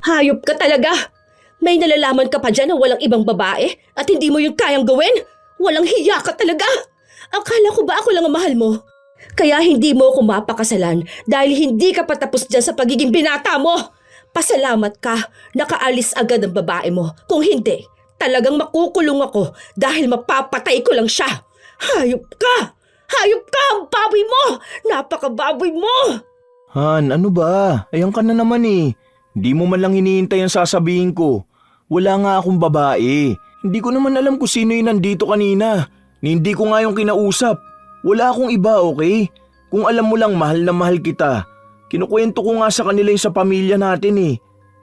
Hayop ka talaga! May nalalaman ka pa dyan na walang ibang babae at hindi mo yun kayang gawin? Walang hiya ka talaga! Akala ko ba ako lang ang mahal mo? Kaya hindi mo ako mapakasalan dahil hindi ka patapos dyan sa pagiging binata mo! Pasalamat ka, nakaalis agad ang babae mo. Kung hindi, talagang makukulong ako dahil mapapatay ko lang siya. Hayop ka! Hayop ka! Ang baboy mo! Napakababoy mo! Han, ano ba? Ayan ka na naman eh. Hindi mo man lang hinihintay ang sasabihin ko. Wala nga akong babae. Hindi ko naman alam kung sino yung nandito kanina. Hindi ko nga yung kinausap. Wala akong iba, okay? Kung alam mo lang mahal na mahal kita. Kinukwento ko nga sa kanila yung sa pamilya natin eh.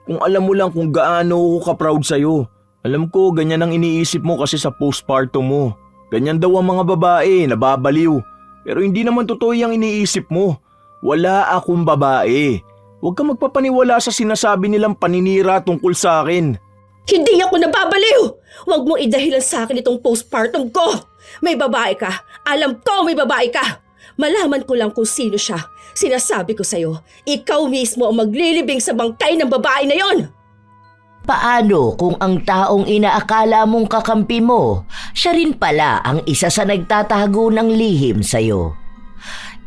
Kung alam mo lang kung gaano ako ka-proud sa'yo. Alam ko, ganyan ang iniisip mo kasi sa postpartum mo. Ganyan daw ang mga babae, nababaliw. Pero hindi naman totoo yung iniisip mo. Wala akong babae. Huwag ka magpapaniwala sa sinasabi nilang paninira tungkol sa akin. Hindi ako nababaliw! Huwag mo idahilan sa akin itong postpartum ko! May babae ka! Alam ko may babae ka! Malaman ko lang kung sino siya. Sinasabi ko sa'yo, ikaw mismo ang maglilibing sa bangkay ng babae na yon! Paano kung ang taong inaakala mong kakampi mo, siya rin pala ang isa sa nagtatago ng lihim sa'yo?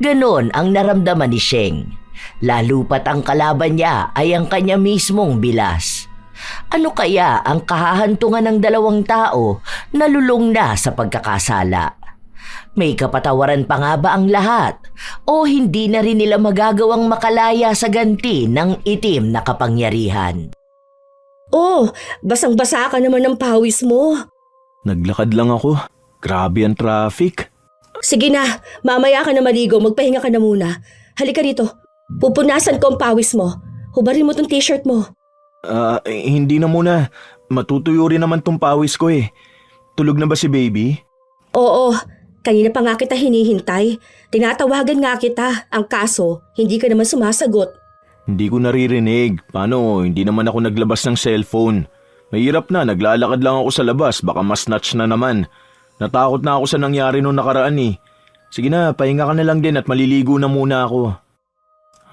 Ganon ang naramdaman ni Sheng. Lalo pat ang kalaban niya ay ang kanya mismong bilas. Ano kaya ang kahahantungan ng dalawang tao na lulong na sa pagkakasala? May kapatawaran pa nga ba ang lahat? O hindi na rin nila magagawang makalaya sa ganti ng itim na kapangyarihan? Oh, basang-basa ka naman ng pawis mo. Naglakad lang ako. Grabe ang traffic. Sige na, mamaya ka na maligo, magpahinga ka na muna. Halika rito, pupunasan ko ang pawis mo. Hubarin mo tong t-shirt mo. Hindi na muna. Matutuyo rin naman tong pawis ko eh. Tulog na ba si baby? Oo, kanina pa nga kita hinihintay. Tinatawagan nga kita. Ang kaso, hindi ka naman sumasagot. Hindi ko naririnig. Paano? Hindi naman ako naglabas ng cellphone. Mahirap na, naglalakad lang ako sa labas. Baka ma-snatch na naman. Natakot na ako sa nangyari nung nakaraan eh. Sige na, pahinga ka na lang din at maliligo na muna ako.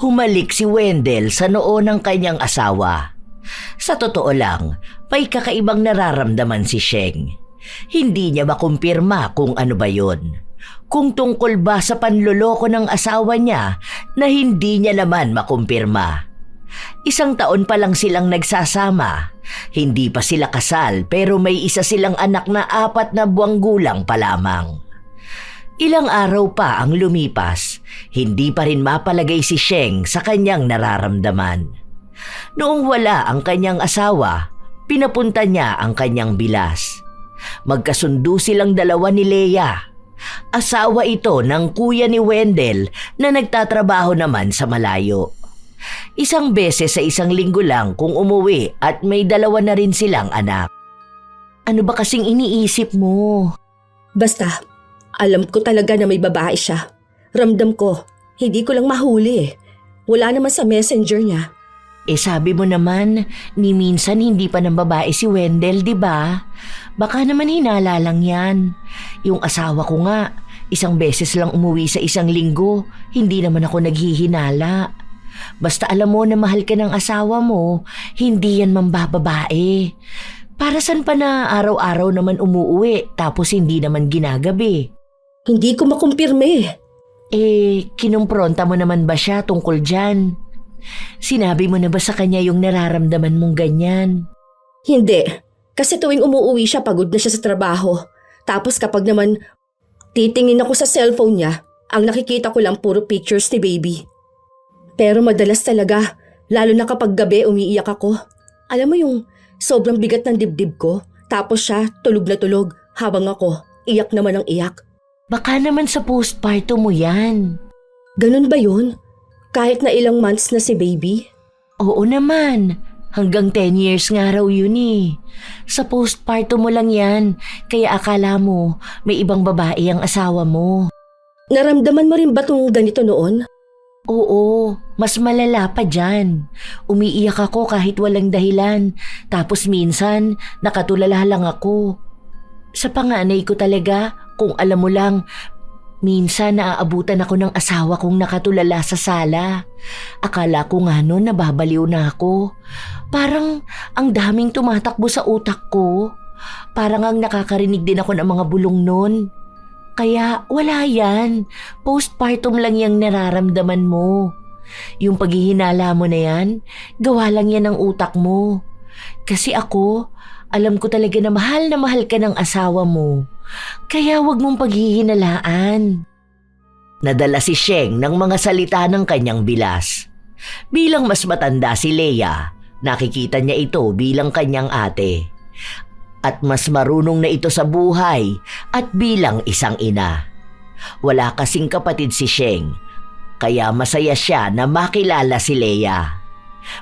Humalik si Wendell sa noo ng kanyang asawa. Sa totoo lang, may kakaibang nararamdaman si Sheng. Hindi niya makumpirma kung ano ba yun. Kung tungkol ba sa panloloko ng asawa niya na hindi niya naman makumpirma. 1 taon pa lang silang nagsasama. Hindi pa sila kasal pero may isa silang anak na 4 na buwang gulang pa lamang. Ilang araw pa ang lumipas, hindi pa rin mapalagay si Sheng sa kanyang nararamdaman. Noong wala ang kanyang asawa, pinapunta niya ang kanyang bilas. Magkasundo silang dalawa ni Leia. Asawa ito ng kuya ni Wendell na nagtatrabaho naman sa malayo. 1 beses sa 1 linggo lang kung umuwi at may 2 na rin silang anak. Ano ba kasing iniisip mo? Basta, alam ko talaga na may babae siya. Ramdam ko, hindi ko lang mahuli eh. Wala naman sa messenger niya. Sabi mo naman, ni minsan hindi pa ng babae si Wendell, di ba? Baka naman hinala lang yan. Yung asawa ko nga, 1 beses lang umuwi sa 1 linggo, hindi naman ako naghihinala. Basta alam mo na mahal ka ng asawa mo, hindi yan mambababae. Para san pa na araw-araw naman umuuwi tapos hindi naman ginagabi? Hindi ko makumpirme. Kinumpronta mo naman ba siya tungkol dyan? Sinabi mo na ba sa kanya yung nararamdaman mong ganyan? Hindi. Kasi tuwing umuuwi siya, pagod na siya sa trabaho. Tapos kapag naman titingin ako sa cellphone niya, ang nakikita ko lang puro pictures ni baby. Pero madalas talaga, lalo na kapag gabi umiiyak ako. Alam mo yung sobrang bigat ng dibdib ko, tapos siya tulog na tulog habang ako iyak naman ang iyak. Baka naman sa postpartum mo yan. Ganun ba yun? Kahit na ilang months na si baby? Oo naman. Hanggang 10 years nga raw yun eh. Sa postpartum mo lang yan, kaya akala mo may ibang babae ang asawa mo. Naramdaman mo rin ba itong ganito noon? Oo, mas malala pa dyan. Umiiyak ako kahit walang dahilan. Tapos minsan, nakatulala lang ako. Sa panganay ko talaga, kung alam mo lang, Minsan naaabutan ako ng asawa kong nakatulala sa sala. Akala ko nga noon nababaliw na ako. Parang ang daming tumatakbo sa utak ko. Parang ang nakakarinig din ako ng mga bulong noon. Kaya wala yan. Postpartum lang yung nararamdaman mo. Yung paghihinala mo na yan, gawa lang yan ng utak mo. Kasi ako, alam ko talaga na mahal ka ng asawa mo. Kaya wag mong paghihinalaan. Nadala si Sheng ng mga salita ng kanyang bilas. Bilang mas matanda si Leia, nakikita niya ito bilang kanyang ate. At mas marunong na ito sa buhay at bilang isang ina. Wala kasing kapatid si Sheng, kaya masaya siya na makilala si Leia.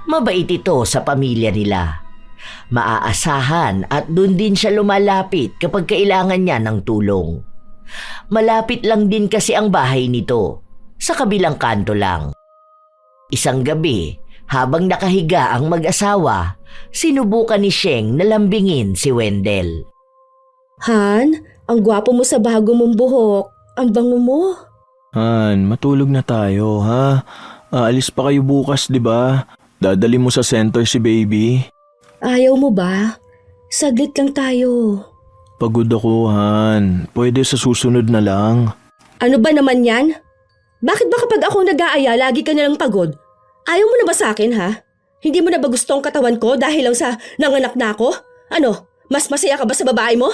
Mabait ito sa pamilya nila. Maaasahan at dun din siya lumalapit kapag kailangan niya ng tulong. Malapit lang din kasi ang bahay nito, sa kabilang kanto lang. Isang gabi, habang nakahiga ang mag-asawa, sinubukan ni Sheng na lambingin si Wendell. Han, ang gwapo mo sa bago mong buhok. Ang bango mo. Han, matulog na tayo, ha? Aalis pa kayo bukas, di ba? Dadali mo sa center si baby. Ayaw mo ba? Saglit lang tayo. Pagod ako, Han. Pwede sa susunod na lang. Ano ba naman yan? Bakit ba kapag ako nag-aaya, lagi ka nalang pagod? Ayaw mo na ba sa akin, ha? Hindi mo na ba gusto ang katawan ko dahil lang sa nanganak na ako? Ano, mas masaya ka ba sa babae mo?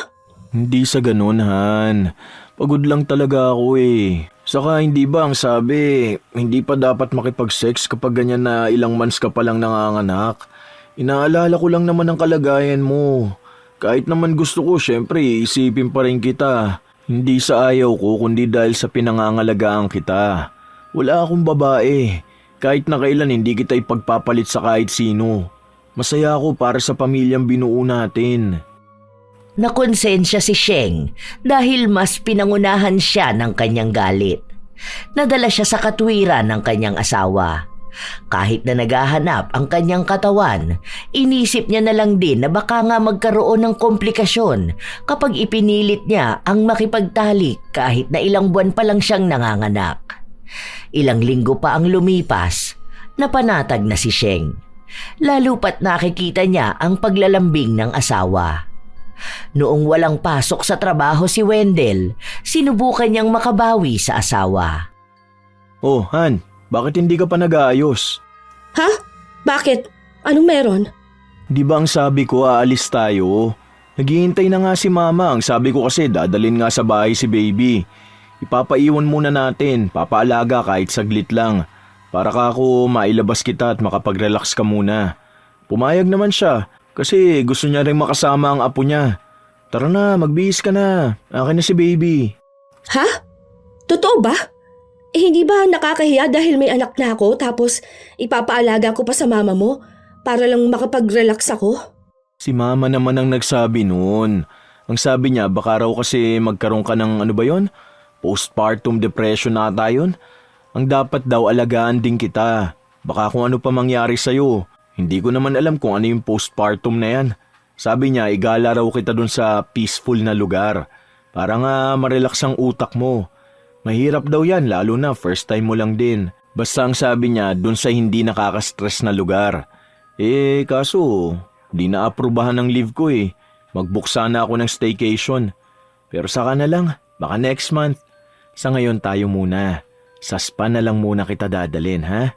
Hindi sa ganun, Han. Pagod lang talaga ako eh. Saka hindi ba ang sabi, hindi pa dapat makipag-sex kapag ganyan na ilang months ka palang nanganganak? Inaalala ko lang naman ang kalagayan mo. Kahit naman gusto ko, syempre, isipin pa rin kita. Hindi sa ayaw ko, kundi dahil sa pinangangalagaan kita. Wala akong babae. Kahit na kailan hindi kita ipagpapalit sa kahit sino. Masaya ako para sa pamilyang binuo natin. Nakonsensya si Sheng dahil mas pinangunahan siya ng kanyang galit. Nadala siya sa katwiran ng kanyang asawa. Kahit na naghahanap ang kanyang katawan, inisip niya na lang din na baka nga magkaroon ng komplikasyon kapag ipinilit niya ang makipagtalik kahit na ilang buwan pa lang siyang nanganganak. Ilang linggo pa ang lumipas, napanatag na si Sheng. Lalo pat nakikita niya ang paglalambing ng asawa. Noong walang pasok sa trabaho si Wendell, sinubukan niyang makabawi sa asawa. Oh, Han, bakit hindi ka pa nag-aayos? Ha? Bakit? Anong meron? Di ba ang sabi ko aalis tayo? Naghihintay na nga si Mama. Ang sabi ko kasi dadalhin nga sa bahay si baby. Ipapaiwan muna natin, papaalaga kahit saglit lang. Para ka ako mailabas kita at makapag-relax ka muna. Pumayag naman siya kasi gusto niya rin makasama ang apo niya. Tara na, magbihis ka na. Akin na si baby. Ha? Totoo ba? Hindi ba nakakahiya dahil may anak na ako tapos ipapaalaga ko pa sa mama mo para lang makapag-relax ako? Si Mama naman ang nagsabi noon. Ang sabi niya baka raw kasi magkaroon ka ng ano ba yon? Postpartum depression na yun. Ang dapat daw alagaan din kita. Baka kung ano pa mangyari sa'yo. Hindi ko naman alam kung ano yung postpartum na yan. Sabi niya igala raw kita dun sa peaceful na lugar. Para nga marelax ang utak mo. Mahirap daw yan lalo na first time mo lang din. Basta ang sabi niya dun sa hindi nakaka-stress na lugar. Kaso di na-aprobahan ng leave ko eh. Mag-book sana ako ng staycation. Pero saka na lang, baka next month. Sa ngayon tayo muna. Sa spa na lang muna kita dadalhin, ha?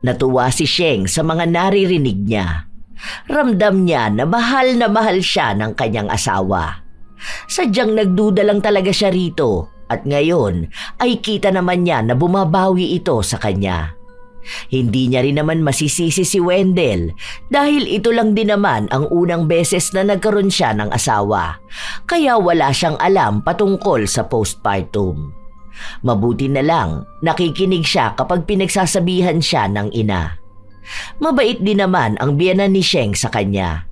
Natuwa si Sheng sa mga naririnig niya. Ramdam niya na mahal siya ng kanyang asawa. Sadyang nagduda lang talaga siya rito at ngayon ay kita naman niya na bumabawi ito sa kanya. Hindi niya rin naman masisisi si Wendell dahil ito lang din naman ang unang beses na nagkaroon siya ng asawa. Kaya wala siyang alam patungkol sa postpartum. Mabuti na lang nakikinig siya kapag pinagsasabihan siya ng ina. Mabait din naman ang biyenan ni Sheng sa kanya.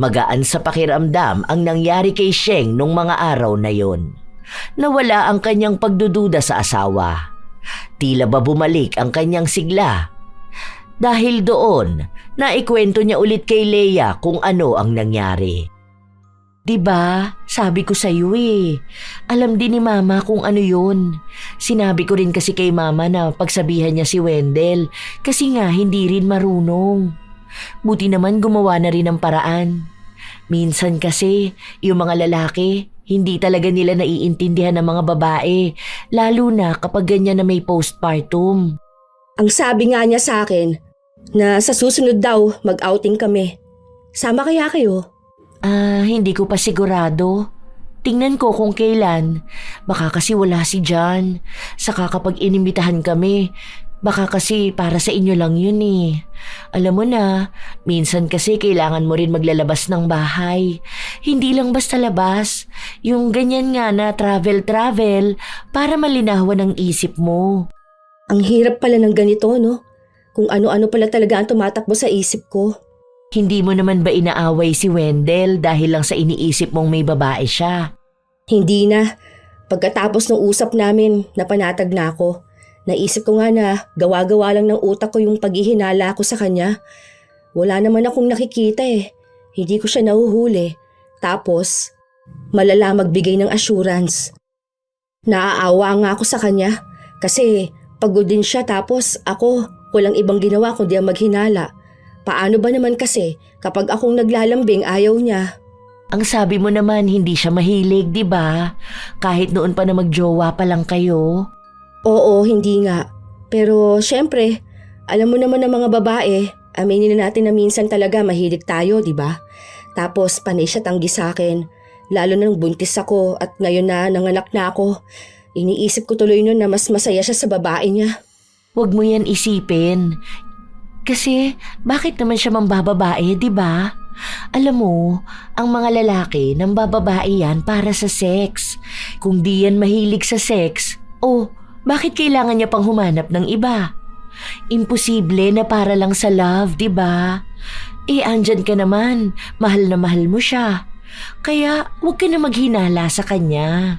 Magaan sa pakiramdam ang nangyari kay Sheng nung mga araw na yon. Nawala ang kanyang pagdududa sa asawa. Tila ba bumalik ang kanyang sigla? Dahil doon, naikwento niya ulit kay Leia kung ano ang nangyari. 'Di ba? Sabi ko sa'yo eh. Alam din ni Mama kung ano yun. Sinabi ko rin kasi kay Mama na pagsabihan niya si Wendell kasi nga hindi rin marunong. Buti naman gumawa na rin ng paraan. Minsan kasi, yung mga lalaki, hindi talaga nila naiintindihan ng mga babae, lalo na kapag ganyan na may postpartum. Ang sabi nga niya sa akin na sa susunod daw mag-outing kami. Sama kaya kayo? Hindi ko pa sigurado. Tingnan ko kung kailan. Baka kasi wala si John. Saka kapag inimbitahan kami, baka kasi para sa inyo lang yun eh. Alam mo na, minsan kasi kailangan mo rin maglalabas ng bahay. Hindi lang basta labas. Yung ganyan nga na travel para malinawan ang isip mo. Ang hirap pala ng ganito, no? Kung ano-ano pala talaga ang tumatakbo sa isip ko. Hindi mo naman ba inaaway si Wendell dahil lang sa iniisip mong may babae siya? Hindi na. Pagkatapos ng usap namin, napanatag na ako. Naisip ko nga na gawa-gawa lang ng utak ko yung paghihinala ko sa kanya. Wala naman akong nakikita eh. Hindi ko siya nahuhuli. Tapos, malala magbigay ng assurance. Naaawa nga ako sa kanya kasi pagod din siya tapos ako walang ibang ginawa kundi ang maghinala. Paano ba naman kasi kapag akong naglalambing ayaw niya? Ang sabi mo naman hindi siya mahilig, di ba? Kahit noon pa na magjowa pa lang kayo. Oo, hindi nga. Pero syempre, alam mo naman ng mga babae, aminin na natin na minsan talaga mahilig tayo, di ba? Tapos panay siya tanggi sa akin. Lalo na nung buntis ako at ngayon na nanganak na ako. Iniisip ko tuloy nun na mas masaya siya sa babae niya. Huwag mo yan isipin. Kasi bakit naman siya mambababae, di ba? Alam mo, ang mga lalaki nambababae yan para sa sex. Kung di yan mahilig sa sex, bakit kailangan niya pang humanap ng iba? Imposible na para lang sa love, di ba? Andyan ka naman, mahal na mahal mo siya. Kaya huwag ka na maghinala sa kanya.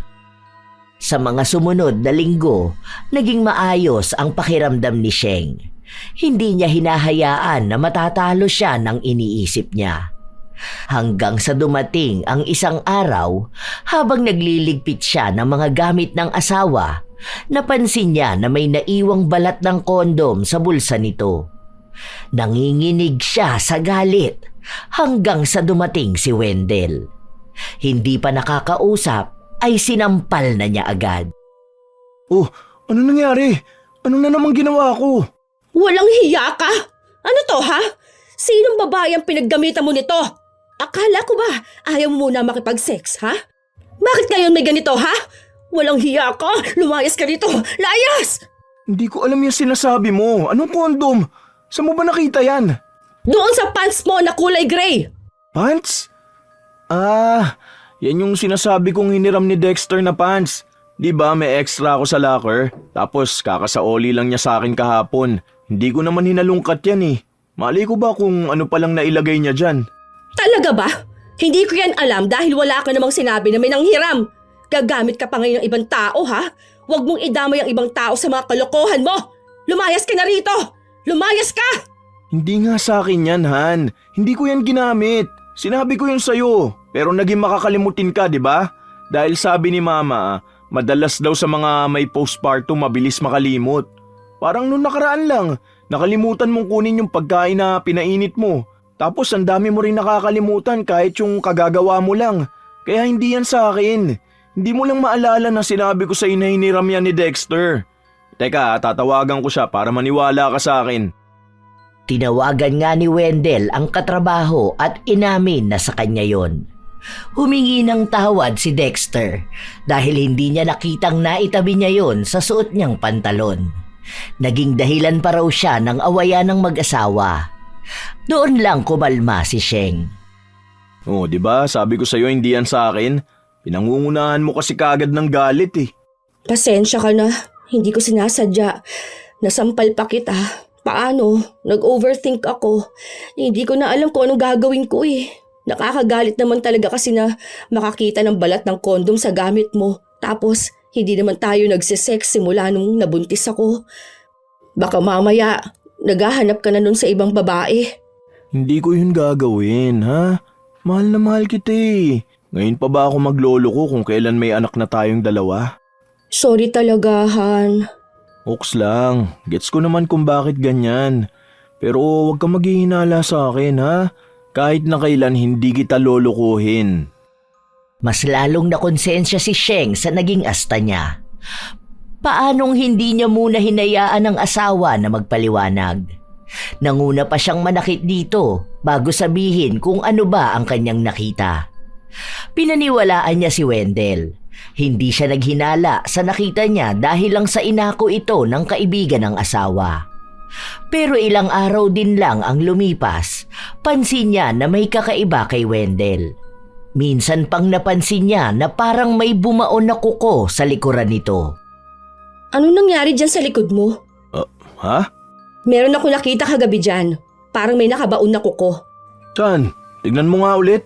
Sa mga sumunod na linggo, naging maayos ang pakiramdam ni Sheng. Hindi niya hinahayaan na matatalo siya ng iniisip niya. Hanggang sa dumating ang isang araw, habang nagliligpit siya ng mga gamit ng asawa, napansin niya na may naiwang balat ng kondom sa bulsa nito. Nanginginig siya sa galit hanggang sa dumating si Wendell. Hindi pa nakakausap ay sinampal na niya agad. Oh, ano nangyari? Ano na namang ginawa ko? Walang hiya ka? Ano to ha? Sinong babae ang pinaggamitan mo nito? Akala ko ba ayaw mo muna makipag-sex ha? Bakit ngayon may ganito ha? Walang hiya ka? Lumayas ka dito! Layas! Hindi ko alam yung sinasabi mo. Anong kondom? Saan mo ba nakita yan? Doon sa pants mo na kulay gray! Pants? Yan yung sinasabi kong hiniram ni Dexter na pants. Di ba may extra ako sa locker? Tapos kakasaoli lang niya sa akin kahapon. Hindi ko naman hinalungkat yan eh. Malay ko ba kung ano palang nailagay niya dyan? Talaga ba? Hindi ko yan alam dahil wala ka namang sinabi na may nanghiram. Gagamit ka pa ngayon ng ibang tao ha? Huwag mong idamay ang ibang tao sa mga kalokohan mo! Lumayas ka na rito! Lumayas ka! Hindi nga sa akin yan, Han. Hindi ko yan ginamit. Sinabi ko yun sa'yo. Pero naging makakalimutin ka, di ba? Dahil sabi ni Mama, madalas daw sa mga may postpartum mabilis makalimot. Parang nung nakaraan lang, nakalimutan mong kunin yung pagkain na pinainit mo. Tapos ang dami mo rin nakakalimutan kahit yung kagagawa mo lang. Kaya hindi yan sa akin. Hindi mo lang maalala na sinabi ko sa na hiniram yan ni Dexter. Teka, tatawagan ko siya para maniwala ka sa akin. Tinawagan nga ni Wendell ang katrabaho at inamin na sa kanya yon. Humingi ng tawad si Dexter dahil hindi niya nakitang naitabi niya yon sa suot niyang pantalon. Naging dahilan pa raw siya ng awayan ng mag-asawa. Doon lang kumalma si Sheng. Oh, di ba? Sabi ko sa'yo hindi yan sa akin. Pinangungunahan mo kasi kagad ng galit eh. Pasensya ka na. Hindi ko sinasadya. Nasampal pa kita. Paano? Nag-overthink ako. Hindi ko na alam kung anong gagawin ko eh. Nakakagalit naman talaga kasi na makakita ng balat ng kondom sa gamit mo. Tapos, hindi naman tayo nagsisex simula nung nabuntis ako. Baka mamaya, naghahanap ka na nun sa ibang babae. Hindi ko yun gagawin, ha? Mahal na mahal kita eh. Ngayon pa ba ako maglolo ko kung kailan may anak na tayong dalawa? Sorry talaga, Han. Oks lang, gets ko naman kung bakit ganyan. Pero huwag kang maghihinala sa akin ha. Kahit na kailan hindi kita lolokohin. Mas lalong nakonsensya si Sheng sa naging asta niya. Paanong hindi niya muna hinayaan ang asawa na magpaliwanag? Nanguna pa siyang manakit dito bago sabihin kung ano ba ang kanyang nakita. Pinaniwalaan niya si Wendell. Hindi siya naghinala sa nakita niya dahil lang sa inako ito ng kaibigan ng asawa. Pero ilang araw din lang ang lumipas, pansin niya na may kakaiba kay Wendell. Minsan pang napansin niya na parang may bumaon na kuko sa likuran nito. Ano nangyari dyan sa likod mo? Ha? Meron ako nakita kagabi dyan. Parang may nakabaon na kuko. Saan? Tignan mo nga ulit.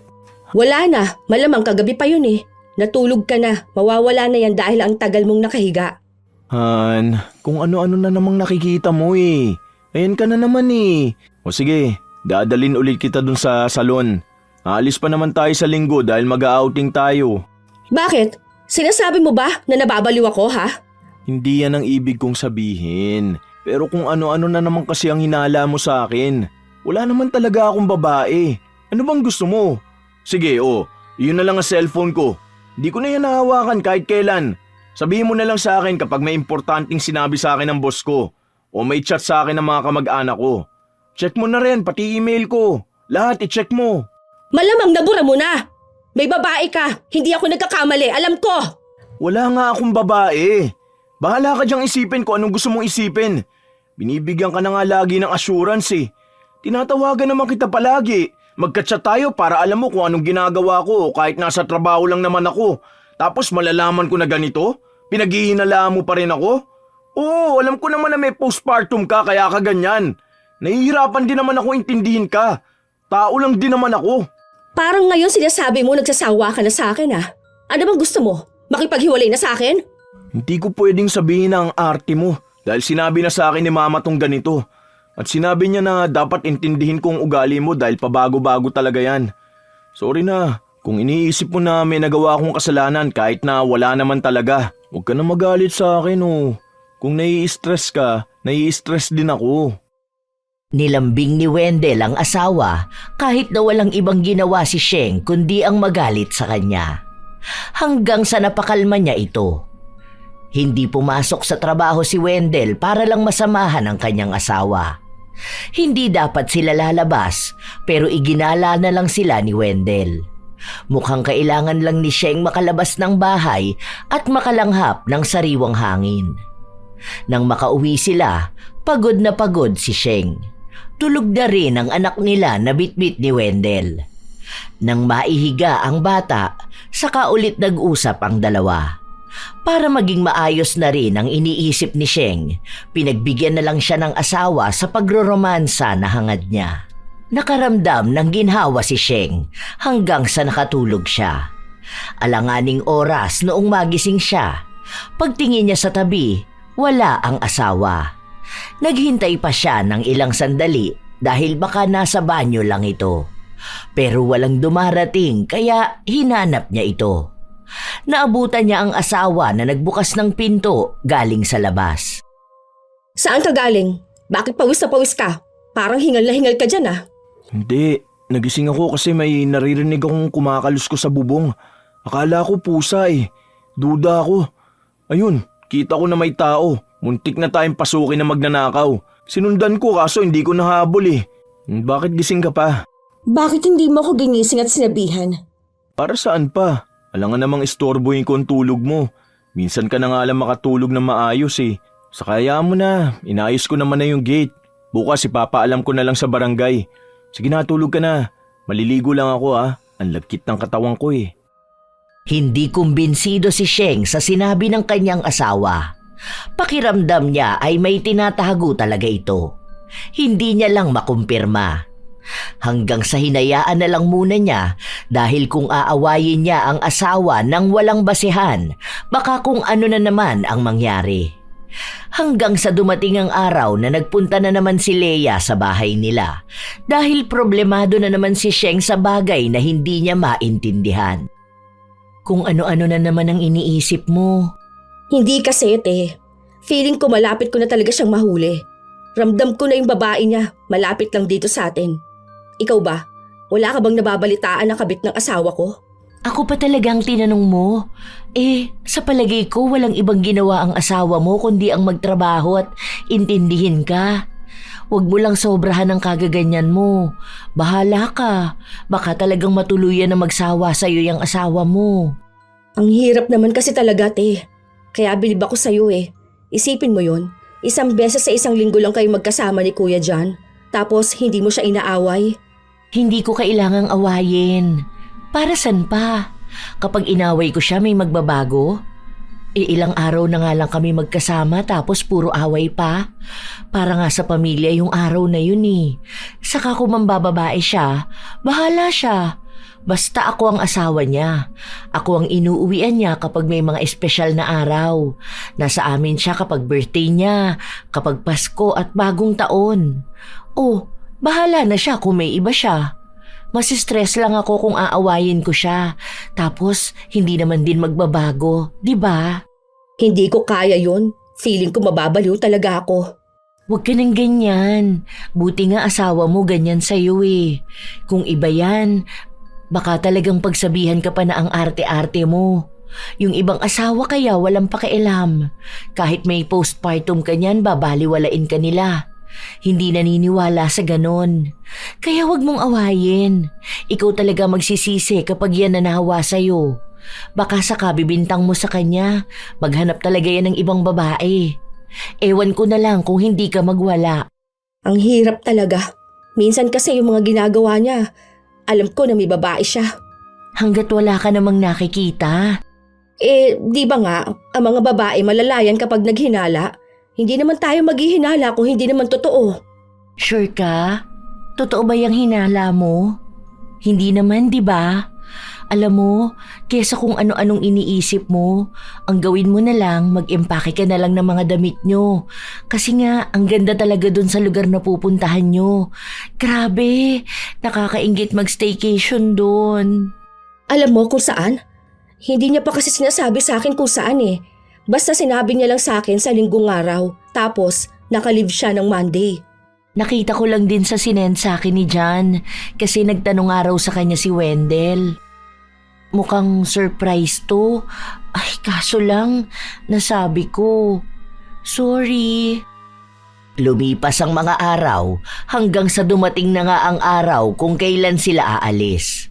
Wala na, malamang kagabi pa yun eh. Natulog ka na, mawawala na yan dahil ang tagal mong nakahiga. Han, kung ano-ano na namang nakikita mo eh. Ayan ka na naman eh. O sige, dadalin ulit kita dun sa salon. Aalis pa naman tayo sa linggo dahil mag-outing tayo. Bakit? Sinasabi mo ba na nababaliw ako ha? Hindi yan ang ibig kong sabihin. Pero kung ano-ano na naman kasi ang hinala mo sa akin. Wala naman talaga akong babae. Ano bang gusto mo? Sige, yun na lang ang cellphone ko. Di ko na yan nahawakan kahit kailan. Sabihin mo na lang sa akin kapag may importanteng sinabi sa akin ng boss ko o may chat sa akin ng mga kamag-anak ko. Check mo na rin, pati email ko. Lahat i-check mo. Malamang nabura mo na. May babae ka, hindi ako nagkakamali, alam ko. Wala nga akong babae. Bahala ka diyang isipin kung anong gusto mong isipin. Binibigyan ka na nga lagi ng assurance eh. Tinatawagan naman kita palagi. Magka-chat tayo para alam mo kung anong ginagawa ko kahit nasa trabaho lang naman ako. Tapos malalaman ko na ganito? Pinaghihinalaan mo pa rin ako? Oo, alam ko naman na may postpartum ka kaya ka ganyan. Nahihirapan din naman ako intindihin ka. Tao lang din naman ako. Parang ngayon sinasabi mo nagsasawa ka na sa akin ah. Ano bang gusto mo? Makipaghiwalay na sa akin? Hindi ko pwedeng sabihin na ang arte mo dahil sinabi na sa akin ni mama tong ganito. At sinabi niya na dapat intindihin ko ang ugali mo dahil pabago-bago talaga yan. Sorry na, kung iniisip mo na may nagawa akong kasalanan kahit na wala naman talaga. Huwag ka na magalit sa akin oh. Kung nai-stress ka, nai-stress din ako. Nilambing ni Wendell ang asawa kahit na walang ibang ginawa si Sheng kundi ang magalit sa kanya. Hanggang sa napakalma niya ito. Hindi pumasok sa trabaho si Wendell para lang masamahan ang kanyang asawa. Hindi dapat sila lalabas pero iginala na lang sila ni Wendell. Mukhang kailangan lang ni Sheng makalabas ng bahay at makalanghap ng sariwang hangin. Nang makauwi sila, pagod na pagod si Sheng. Tulog na rin ang anak nila na bitbit ni Wendell. Nang maihiga ang bata, saka ulit nag-usap ang dalawa. Para maging maayos na rin ang iniisip ni Sheng, pinagbigyan na lang siya ng asawa sa pagroromansa na hangad niya. Nakaramdam ng ginhawa si Sheng hanggang sa nakatulog siya. Alanganing oras noong magising siya. Pagtingin niya sa tabi, wala ang asawa. Naghintay pa siya ng ilang sandali dahil baka nasa banyo lang ito. Pero walang dumarating kaya hinanap niya ito. Naabutan niya ang asawa na nagbukas ng pinto galing sa labas. Saan ka galing? Bakit pawis na pawis ka? Parang hingal na hingal ka dyan ah. Hindi, nagising ako kasi may naririnig akong kumakaluskos sa bubong. Akala ko pusa eh. Duda ako. Ayun, kita ko na may tao. Muntik na tayong pasukin na magnanakaw. Sinundan ko kaso hindi ko nahabol eh. Bakit gising ka pa? Bakit hindi mo ako ginising at sinabihan? Para saan pa? Alangan namang istorbohin ko ang tulog mo. Minsan ka na nga lang makatulog na maayos eh. Sakaya mo na, inayos ko naman na yung gate. Bukas ipapaalam ko na lang sa barangay. Sige na, tulog ka na. Maliligo lang ako ah. Ang lagkit ng katawan ko eh. Hindi kumbinsido si Sheng sa sinabi ng kanyang asawa. Pakiramdam niya ay may tinatago talaga ito. Hindi niya lang makumpirma. Hanggang sa hinayaan na lang muna niya dahil kung aawayin niya ang asawa ng walang basehan, baka kung ano na naman ang mangyari. Hanggang sa dumating ang araw na nagpunta na naman si Leia sa bahay nila dahil problemado na naman si Sheng sa bagay na hindi niya maintindihan. Kung ano-ano na naman ang iniisip mo. Hindi kasi, te. Feeling ko malapit ko na talaga siyang mahuli. Ramdam ko na yung babae niya, malapit lang dito sa atin. Ikaw ba? Wala ka bang nababalitaan na kabit ng asawa ko? Ako pa talagang tinanong mo. Sa palagay ko walang ibang ginawa ang asawa mo kundi ang magtrabaho at intindihin ka. Huwag mo lang sobrahan ng kagaganyan mo. Bahala ka. Baka talagang matuluyan na magsawa sa'yo yung asawa mo. Ang hirap naman kasi talaga, te. Kaya bilib ako sa'yo eh. Isipin mo yon. Isang beses sa isang linggo lang kayo magkasama ni Kuya John. Tapos hindi mo siya inaaway. Hindi ko kailangang awayin. Para san pa? Kapag inaway ko siya may magbabago? Ilang araw na nga lang kami magkasama tapos puro away pa. Para nga sa pamilya yung araw na yun eh. Saka kung mambababae siya, bahala siya. Basta ako ang asawa niya. Ako ang inuuwian niya kapag may mga espesyal na araw. Nasa amin siya kapag birthday niya, kapag Pasko at bagong taon. Bahala na siya kung may iba siya. Masistress lang ako kung aawayin ko siya. Tapos, hindi naman din magbabago, di ba? Hindi ko kaya yon. Feeling ko mababaliw talaga ako. Huwag ka nang ganyan. Buti nga asawa mo ganyan sa'yo eh. Kung iba yan, baka talagang pagsabihan ka pa na ang arte-arte mo. Yung ibang asawa kaya walang pakialam. Kahit may postpartum ka niyan, babaliwalain ka nila. Hindi naniniwala sa ganon. Kaya wag mong awayin. Ikaw talaga magsisisi kapag yan nanahawa sa'yo. Baka saka bibintang mo sa kanya, maghanap talaga yan ng ibang babae. Ewan ko na lang kung hindi ka magwala. Ang hirap talaga. Minsan kasi yung mga ginagawa niya, alam ko na may babae siya. Hanggat wala ka namang nakikita. Di ba nga, ang mga babae malalayan kapag naghinala? Hindi naman tayo maghihinala kung hindi naman totoo. Sure ka? Totoo ba yung hinala mo? Hindi naman, di ba? Alam mo, kesa kung ano-anong iniisip mo, ang gawin mo na lang, mag-empake ka na lang ng mga damit nyo. Kasi nga, ang ganda talaga dun sa lugar na pupuntahan nyo. Grabe, nakakainggit mag-staycation dun. Alam mo kung saan? Hindi niya pa kasi sinasabi sa akin kung saan eh. Basta sinabi niya lang sa akin sa linggong araw. Tapos, nakalive siya ng Monday. Nakita ko lang din sa sinend sa akin ni John kasi nagtanong araw sa kanya si Wendell. Mukhang surprise to. Ay, kaso lang, nasabi ko. Sorry. Lumipas ang mga araw hanggang sa dumating na nga ang araw kung kailan sila aalis.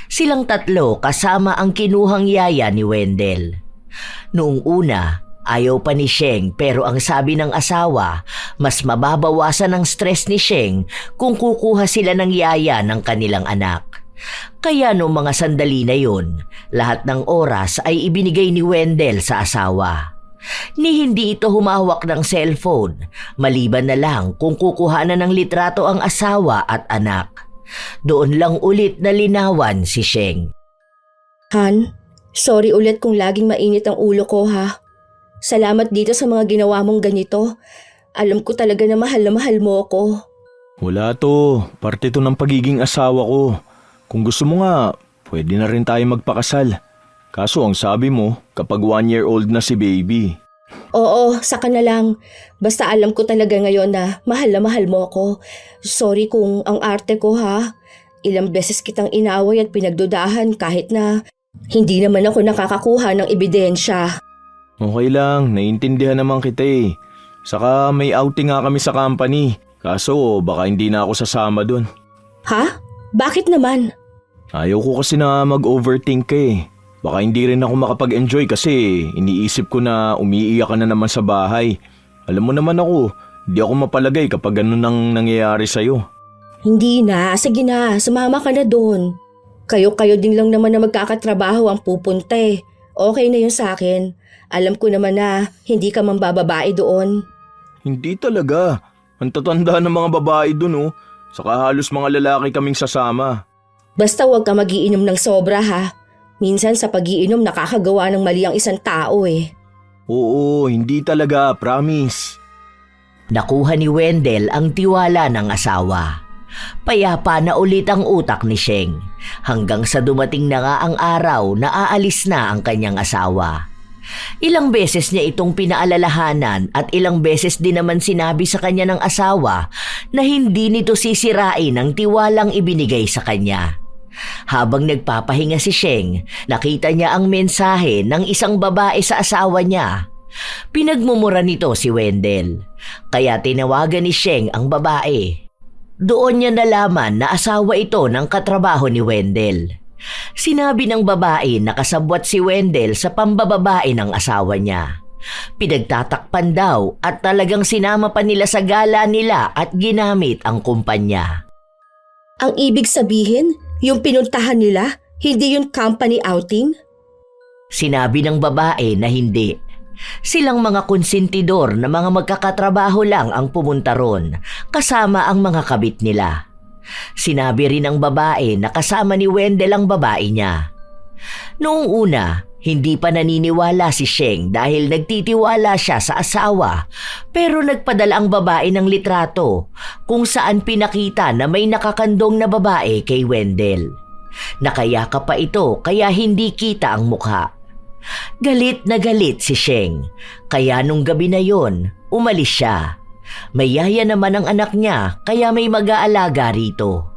Silang tatlo kasama ang kinuhang yaya ni Wendell. Noong una, ayaw pa ni Sheng pero ang sabi ng asawa, mas mababawasan ang stress ni Sheng kung kukuha sila ng yaya ng kanilang anak. Kaya noong mga sandali na yun, lahat ng oras ay ibinigay ni Wendell sa asawa. Ni hindi ito humawak ng cellphone, maliban na lang kung kukuha na ng litrato ang asawa at anak. Doon lang ulit na linawan si Sheng. Han, sorry ulit kung laging mainit ang ulo ko ha. Salamat dito sa mga ginawa mong ganito. Alam ko talaga na mahal mo ako. Wala to, parte to ng pagiging asawa ko. Kung gusto mo nga, pwede na rin tayo magpakasal. Kaso ang sabi mo, kapag 1-year-old na si baby. Oo, saka na lang. Basta alam ko talaga ngayon na mahal mo ako. Sorry kung ang arte ko ha. Ilang beses kitang inaway at pinagdudahan kahit na hindi naman ako nakakakuha ng ebidensya. Okay lang, naiintindihan naman kita eh. Saka may outing nga kami sa company. Kaso baka hindi na ako sasama dun. Ha? Bakit naman? Ayaw ko kasi na mag-overthink ka eh. Baka hindi rin ako makapag-enjoy kasi iniisip ko na umiiyak ka na naman sa bahay. Alam mo naman ako, di ako mapalagay kapag ganun ang nangyayari sa'yo. Hindi na, sige na, sumama ka na doon. Kayo din lang naman na magkakatrabaho ang pupunta eh. Okay na yun sa akin. Alam ko naman na hindi ka mambababae doon. Hindi talaga. Ang tatanda ng mga babae dun oh. Saka halos mga lalaki kaming sasama. Basta huwag ka magiinom ng sobra ha. Minsan sa pagiinom nakakagawa ng mali ang isang tao eh. Oo, hindi talaga, promise. Nakuha ni Wendell ang tiwala ng asawa. Payapa na ulit ang utak ni Sheng hanggang sa dumating na nga ang araw na aalis na ang kanyang asawa. Ilang beses niya itong pinaalalahanan at ilang beses din naman sinabi sa kanya ng asawa na hindi nito sisirain ang tiwalang ibinigay sa kanya. Habang nagpapahinga si Sheng, nakita niya ang mensahe ng isang babae sa asawa niya. Pinagmumura nito si Wendell, kaya tinawagan ni Sheng ang babae. Doon niya nalaman na asawa ito ng katrabaho ni Wendell. Sinabi ng babae na kasabwat si Wendell sa pambababae ng asawa niya. Pinagtatakpan daw at talagang sinama pa nila sa gala nila at ginamit ang kumpanya. Ang ibig sabihin, yung pinuntahan nila, hindi yung company outing? Sinabi ng babae na hindi. Silang mga konsentidor na mga magkakatrabaho lang ang pumunta ron, kasama ang mga kabit nila. Sinabi rin ng babae na kasama ni Wendell ang babae niya. Noong una, hindi pa naniniwala si Sheng dahil nagtitiwala siya sa asawa, pero nagpadala ang babae ng litrato kung saan pinakita na may nakakandong na babae kay Wendell. Nakayakap pa ito kaya hindi kita ang mukha. Galit na galit si Sheng, kaya nung gabi na yon, umalis siya. May yaya naman ang anak niya kaya may mag-aalaga rito.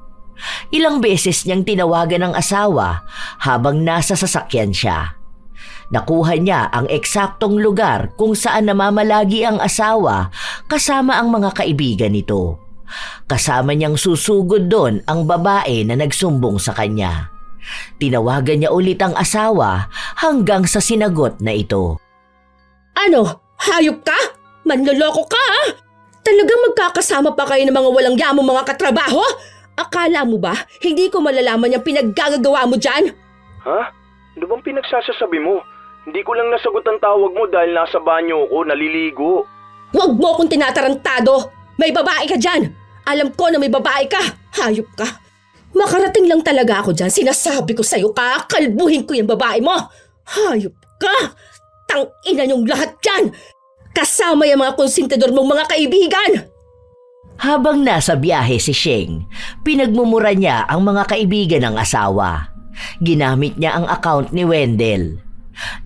Ilang beses niyang tinawagan ang asawa habang nasa sasakyan siya. Nakuha niya ang eksaktong lugar kung saan namamalagi ang asawa kasama ang mga kaibigan nito. Kasama niyang susugod doon ang babae na nagsumbong sa kanya. Tinawagan niya ulit ang asawa hanggang sa sinagot na ito. Ano? Hayop ka? Manloloko ka ha? Talagang magkakasama pa kayo ng mga walang yamong mga katrabaho? Akala mo ba hindi ko malalaman yung pinaggagawa mo dyan? Ha? Ano bang pinagsasasabi mo? Hindi ko lang nasagot ang tawag mo dahil nasa banyo ko, naliligo. Huwag mo akong tinatarantado! May babae ka dyan! Alam ko na may babae ka! Hayop ka! Makarating lang talaga ako dyan. Sinasabi ko sa'yo, kakalbuhin ko yung babae mo! Hayop ka! Tang-ina niyong lahat dyan! Kasama yung mga konsentidor mong mga kaibigan! Habang nasa biyahe si Sheng, pinagmumura niya ang mga kaibigan ng asawa. Ginamit niya ang account ni Wendell.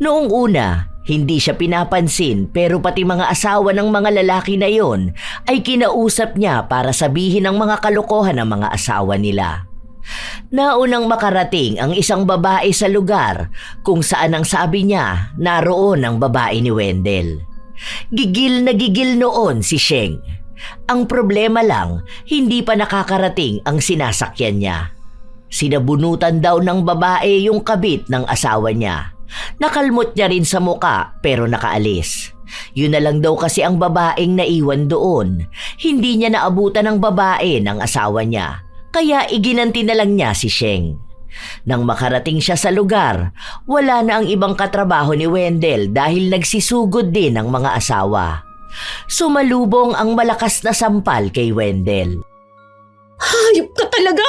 Noong una, hindi siya pinapansin pero pati mga asawa ng mga lalaki na yon ay kinausap niya para sabihin ang mga kalokohan ng mga asawa nila. Naunang makarating ang isang babae sa lugar kung saan ang sabi niya naroon ang babae ni Wendell. Gigil na gigil noon si Sheng. Ang problema lang, hindi pa nakakarating ang sinasakyan niya. Sinabunutan daw ng babae yung kabit ng asawa niya. Nakalmot niya rin sa muka pero nakaalis. Yun na lang daw kasi ang babaeng naiwan doon. Hindi niya naabutan ng babae ng asawa niya. Kaya iginanti na lang niya si Sheng. Nang makarating siya sa lugar, wala na ang ibang katrabaho ni Wendell dahil nagsisugod din ang mga asawa. Sumalubong ang malakas na sampal kay Wendell. Hayop ka talaga!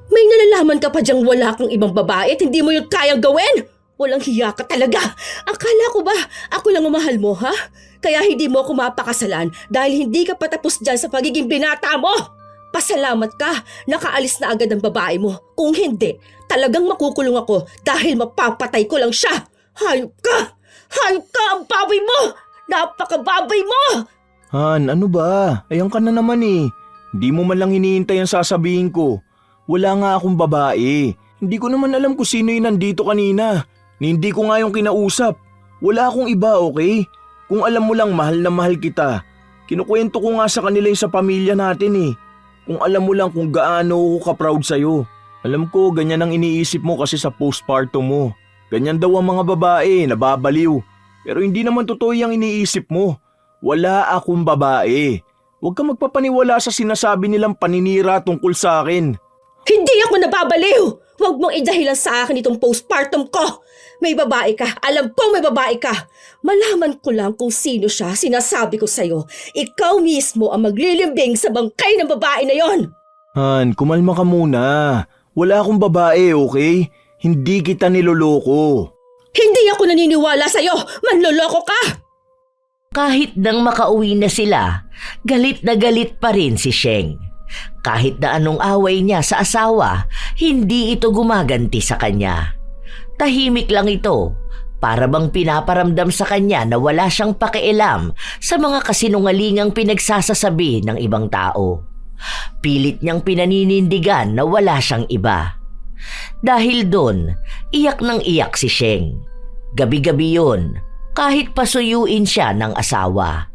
May nalalaman ka pa diyang wala kang ibang babae at hindi mo yun kayang gawin? Walang hiya ka talaga! Akala ko ba ako lang ang mahal mo, ha? Kaya hindi mo ako mapakasalan dahil hindi ka patapos dyan sa pagiging binata mo! Pasalamat ka, nakaalis na agad ang babae mo. Kung hindi, talagang makukulong ako dahil mapapatay ko lang siya. Hayop ka! Hayop ka! Ang baboy mo! Napakababoy mo! Han, ano ba? Ayan ka na naman eh. Hindi mo man lang hinihintay ang sasabihin ko. Wala nga akong babae. Hindi ko naman alam kung sino yung nandito kanina. Hindi ko nga yung kinausap. Wala akong iba, okay? Kung alam mo lang mahal na mahal kita. Kinukwento ko nga sa kanila yung sa pamilya natin eh. Kung alam mo lang kung gaano ako ka-proud sa'yo. Alam ko, ganyan ang iniisip mo kasi sa postpartum mo. Ganyan daw ang mga babae, nababaliw. Pero hindi naman totoo yung iniisip mo. Wala akong babae. Huwag kang magpapaniwala sa sinasabi nilang paninira tungkol sa akin. Hindi ako nababaliw! Huwag mong idahilan sa akin itong postpartum ko! May babae ka! Alam ko may babae ka! Malaman ko lang kung sino siya, sinasabi ko sa'yo. Ikaw mismo ang maglilimbing sa bangkay ng babae na yon! Han, kumalma ka muna. Wala akong babae, okay? Hindi kita niloloko. Hindi ako naniniwala sa'yo! Manloloko ka! Kahit nang makauwi na sila, galit na galit pa rin si Sheng. Kahit na anong away niya sa asawa, hindi ito gumaganti sa kanya. Tahimik lang ito, para bang pinaparamdam sa kanya na wala siyang pakialam sa mga kasinungalingang pinagsasasabi ng ibang tao. Pilit niyang pinaninindigan na wala siyang iba. Dahil doon, iyak nang iyak si Sheng. Gabi-gabi yun, kahit pasuyuin siya ng asawa.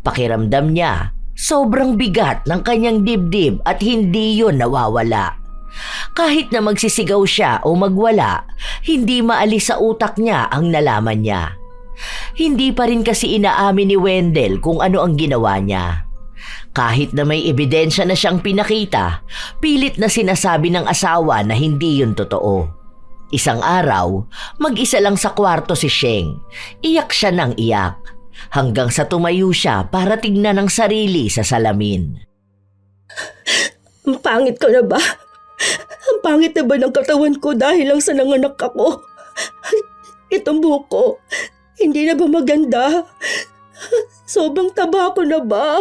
Pakiramdam niya, sobrang bigat ng kanyang dibdib at hindi yun nawawala. Kahit na magsisigaw siya o magwala, hindi maalis sa utak niya ang nalaman niya. Hindi pa rin kasi inaamin ni Wendell kung ano ang ginawa niya. Kahit na may ebidensya na siyang pinakita, pilit na sinasabi ng asawa na hindi yun totoo. Isang araw, mag-isa lang sa kwarto si Sheng. Iyak siya ng iyak, hanggang sa tumayo siya para tignan ang sarili sa salamin. Ang pangit ko na ba? Ang pangit na ba ng katawan ko dahil lang sa nanganak ako? Itong buhok ko, hindi na ba maganda? Sobrang taba ko na ba?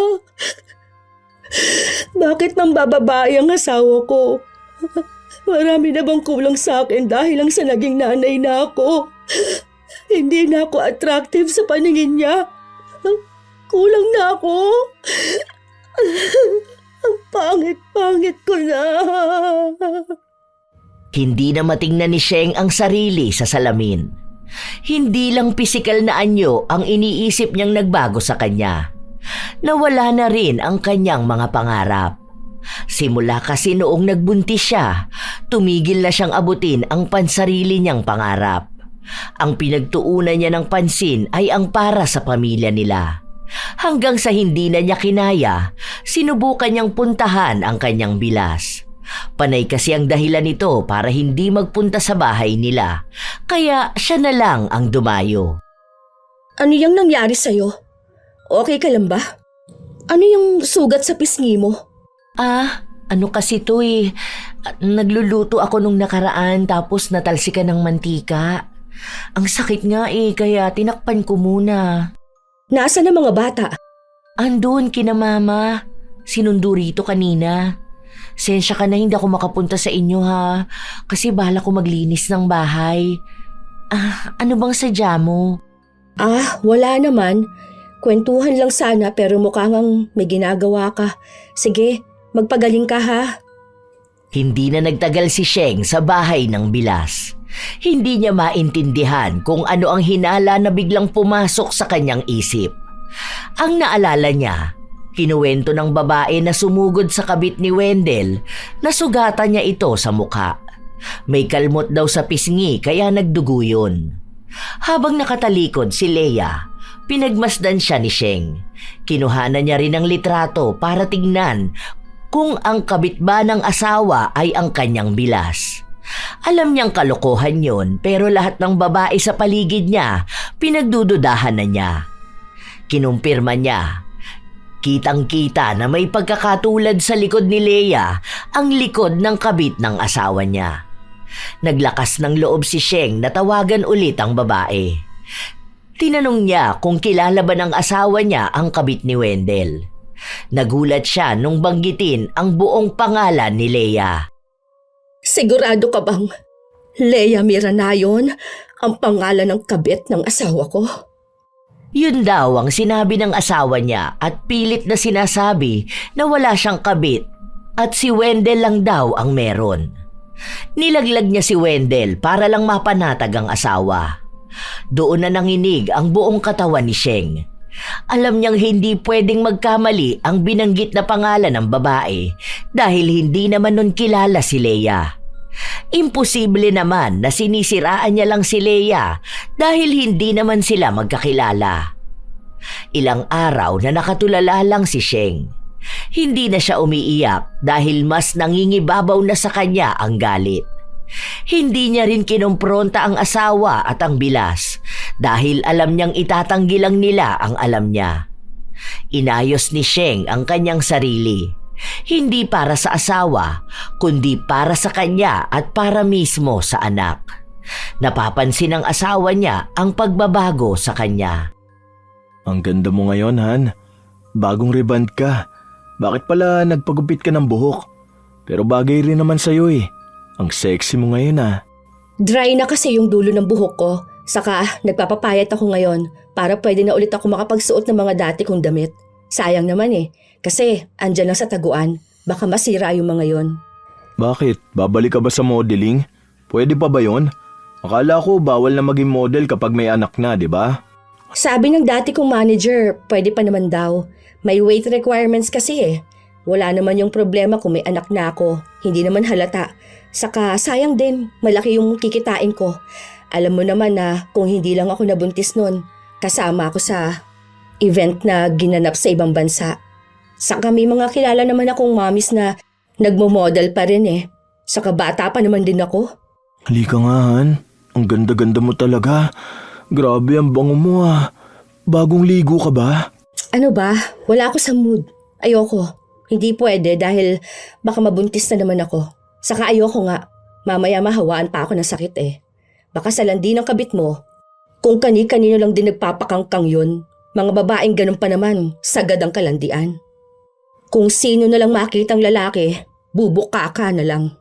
Bakit nang bababae ang asawa ko? Marami na bang kulang sa akin dahil lang sa naging nanay na ako? Hindi na ako attractive sa paningin niya. Kulang na ako. Ang pangit-pangit ko na. Hindi na matingnan ni Sheng ang sarili sa salamin. Hindi lang pisikal na anyo ang iniisip niyang nagbago sa kanya. Nawala na rin ang kanyang mga pangarap. Simula kasi noong nagbuntis siya, tumigil na siyang abutin ang pansarili niyang pangarap. Ang pinagtuunan niya ng pansin ay ang para sa pamilya nila. Hanggang sa hindi na niya kinaya, sinubukan niyang puntahan ang kanyang bilas. Panay kasi ang dahilan nito para hindi magpunta sa bahay nila, kaya siya na lang ang dumayo. Ano yung nangyari sa'yo? Okay ka lang ba? Ano yung sugat sa pisngi mo? Ano kasi to eh. Nagluluto ako nung nakaraan tapos natalsikan ng mantika. Ang sakit nga eh, kaya tinakpan ko muna. Nasaan ang mga bata? Andun kina mama. Sinundo rito kanina. Sensya ka na hindi ako makapunta sa inyo ha. Kasi bahala ko maglinis ng bahay. Ano bang sadya mo? Wala naman. Kwentuhan lang sana pero mukhang may ginagawa ka. Sige, magpagaling ka ha. Hindi na nagtagal si Sheng sa bahay ng bilas. Hindi niya maintindihan kung ano ang hinala na biglang pumasok sa kanyang isip. Ang naalala niya, kinuwento ng babae na sumugod sa kabit ni Wendell na sugatan niya ito sa mukha. May kalmot daw sa pisngi kaya nagdugo yun. Habang nakatalikod si Leia, pinagmasdan siya ni Sheng. Kinuhanan niya rin ang litrato para tignan kung ang kabit ba ng asawa ay ang kanyang bilas. Alam niyang kalokohan yun pero lahat ng babae sa paligid niya pinagdududahan na niya. Kinumpirma niya. Kitang-kita na may pagkakatulad sa likod ni Leia ang likod ng kabit ng asawa niya. Naglakas ng loob si Sheng na tawagan ulit ang babae. Tinanong niya kung kilala ba ng asawa niya ang kabit ni Wendell. Nagulat siya nung banggitin ang buong pangalan ni Leia. Sigurado ka bang Leia Miranayon ang pangalan ng kabit ng asawa ko? Yun daw ang sinabi ng asawa niya at pilit na sinasabi na wala siyang kabit at si Wendell lang daw ang meron. Nilaglag niya si Wendell para lang mapanatag ang asawa. Doon na nanginig ang buong katawan ni Sheng. Alam niyang hindi pwedeng magkamali ang binanggit na pangalan ng babae dahil hindi naman nun kilala si Leia. Imposible naman na sinisiraan niya lang si Leia dahil hindi naman sila magkakilala. Ilang araw na nakatulala lang si Sheng. Hindi na siya umiiyak dahil mas nangingibabaw na sa kanya ang galit. Hindi niya rin kinompronta ang asawa at ang bilas dahil alam niyang itatanggi lang nila ang alam niya. Inayos ni Sheng ang kanyang sarili. Hindi para sa asawa, kundi para sa kanya at para mismo sa anak. Napapansin ng asawa niya ang pagbabago sa kanya. Ang ganda mo ngayon, Han. Bagong reband ka. Bakit pala nagpagupit ka ng buhok? Pero bagay rin naman sa'yo eh. Ang sexy mo ngayon ah. Dry na kasi yung dulo ng buhok ko. Saka nagpapapayat ako ngayon para pwede na ulit ako makapagsuot ng mga dati kong damit. Sayang naman eh. Kasi andyan lang sa taguan. Baka masira yung mga yon. Bakit? Babalik ka ba sa modeling? Pwede pa ba yon? Akala ko bawal na maging model kapag may anak na, di ba? Sabi ng dati kong manager, pwede pa naman daw. May weight requirements kasi eh. Wala naman yung problema kung may anak na ako. Hindi naman halata. Saka sayang din, malaki yung kikitain ko. Alam mo naman na kung hindi lang ako nabuntis nun, kasama ako sa event na ginanap sa ibang bansa. Saka may mga kilala naman akong mamis na nagmo-model pa rin eh. Saka bata pa naman din ako. Halika nga, Han. Ang ganda-ganda mo talaga. Grabe ang bango mo ah. Bagong ligo ka ba? Ano ba? Wala ako sa mood. Ayoko. Hindi pwede dahil baka mabuntis na naman ako. Saka ayoko nga. Mamaya mahawaan pa ako ng sakit eh. Baka sa landi ng kabit mo. Kung kani-kanino lang din nagpapakangkang yun. Mga babaeng ganun pa naman, sagad ang kalandian. Kung sino na lang makitang lalaki, bubuka ka na lang.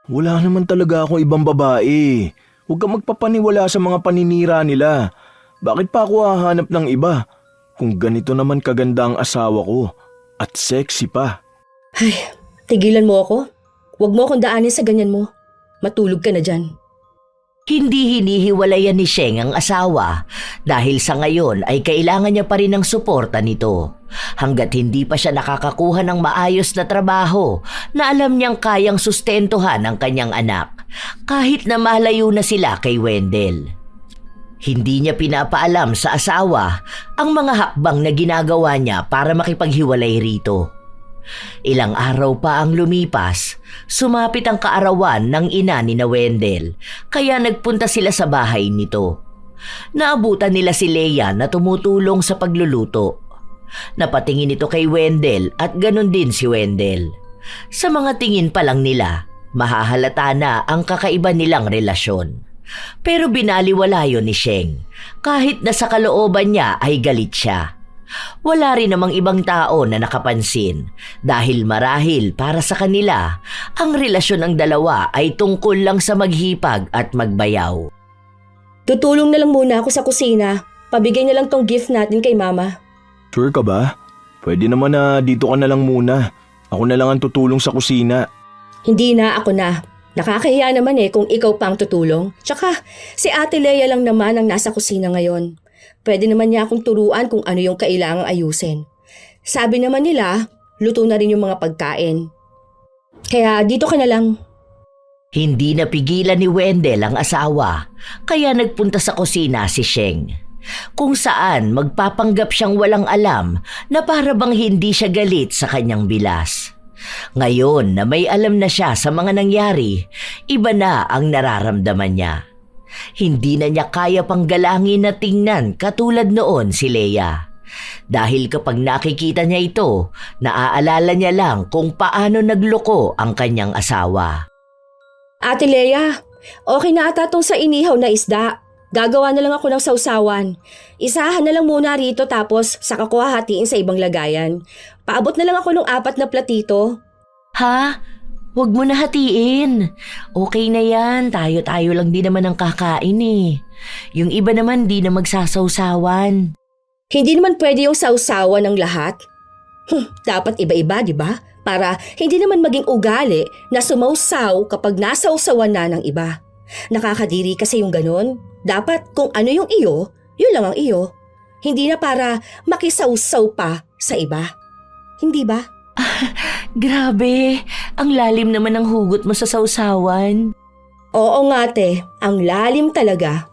Wala naman talaga akong ibang babae. Huwag kang magpapaniwala sa mga paninira nila. Bakit pa ako hahanap ng iba? Kung ganito naman kaganda ang asawa ko. At sexy pa. Ay, tigilan mo ako. Huwag mo akong daanin sa ganyan mo. Matulog ka na dyan. Hindi hinihiwalayan ni Sheng ang asawa dahil sa ngayon ay kailangan niya pa rin ng suporta nito. Hanggat hindi pa siya nakakakuha ng maayos na trabaho na alam niyang kayang sustentuhan ang kanyang anak kahit na malayo na sila kay Wendell. Hindi niya pinapaalam sa asawa ang mga hakbang na ginagawa niya para makipaghiwalay rito. Ilang araw pa ang lumipas, sumapit ang kaarawan ng ina ni na Wendell, kaya nagpunta sila sa bahay nito. Naabutan nila si Leia na tumutulong sa pagluluto. Napatingin ito kay Wendell at ganon din si Wendell. Sa mga tingin pa lang nila, mahahalata na ang kakaiba nilang relasyon. Pero binaliwala yun ni Sheng, kahit na sa kalooban niya ay galit siya. Wala rin namang ibang tao na nakapansin dahil marahil para sa kanila, ang relasyon ng dalawa ay tungkol lang sa maghipag at magbayaw. Tutulong na lang muna ako sa kusina. Pabigay na lang tong gift natin kay mama. Sure ka ba? Pwede naman na dito ka na lang muna. Ako na lang ang tutulong sa kusina. Hindi na, ako na. Nakakahiya naman eh kung ikaw pa ang tutulong. Tsaka si Ate Leia lang naman ang nasa kusina ngayon. Pwede naman niya akong turuan kung ano yung kailangang ayusin. Sabi naman nila, luto na rin yung mga pagkain. Kaya dito ka na lang. Hindi napigilan ni Wendell ang asawa, kaya nagpunta sa kusina si Sheng. Kung saan magpapanggap siyang walang alam na para bang hindi siya galit sa kanyang bilas. Ngayon na may alam na siya sa mga nangyari, iba na ang nararamdaman niya. Hindi na niya kaya pang galangin na tingnan katulad noon si Leia. Dahil kapag nakikita niya ito, naaalala niya lang kung paano nagloko ang kanyang asawa. Ate Leia, okay na ata tong sa inihaw na isda. Gagawa na lang ako ng sausawan. Isahan na lang muna rito tapos saka ko hahatiin sa ibang lagayan. Paabot na lang ako ng 4 na platito. Ha? Huwag mo na hatiin. Okay na yan. Tayo-tayo lang din naman ang kakain eh. Yung iba naman di na magsasawsawan. Hindi naman pwede yung sausawan ng lahat. Dapat iba-iba, di ba? Para hindi naman maging ugali na sumausaw kapag nasausawan na ng iba. Nakakadiri kasi yung ganon. Dapat kung ano yung iyo, yun lang ang iyo. Hindi na para makisawsaw pa sa iba. Hindi ba? Grabe, ang lalim naman ng hugot mo sa sausawan. Oo nga te, ang lalim talaga.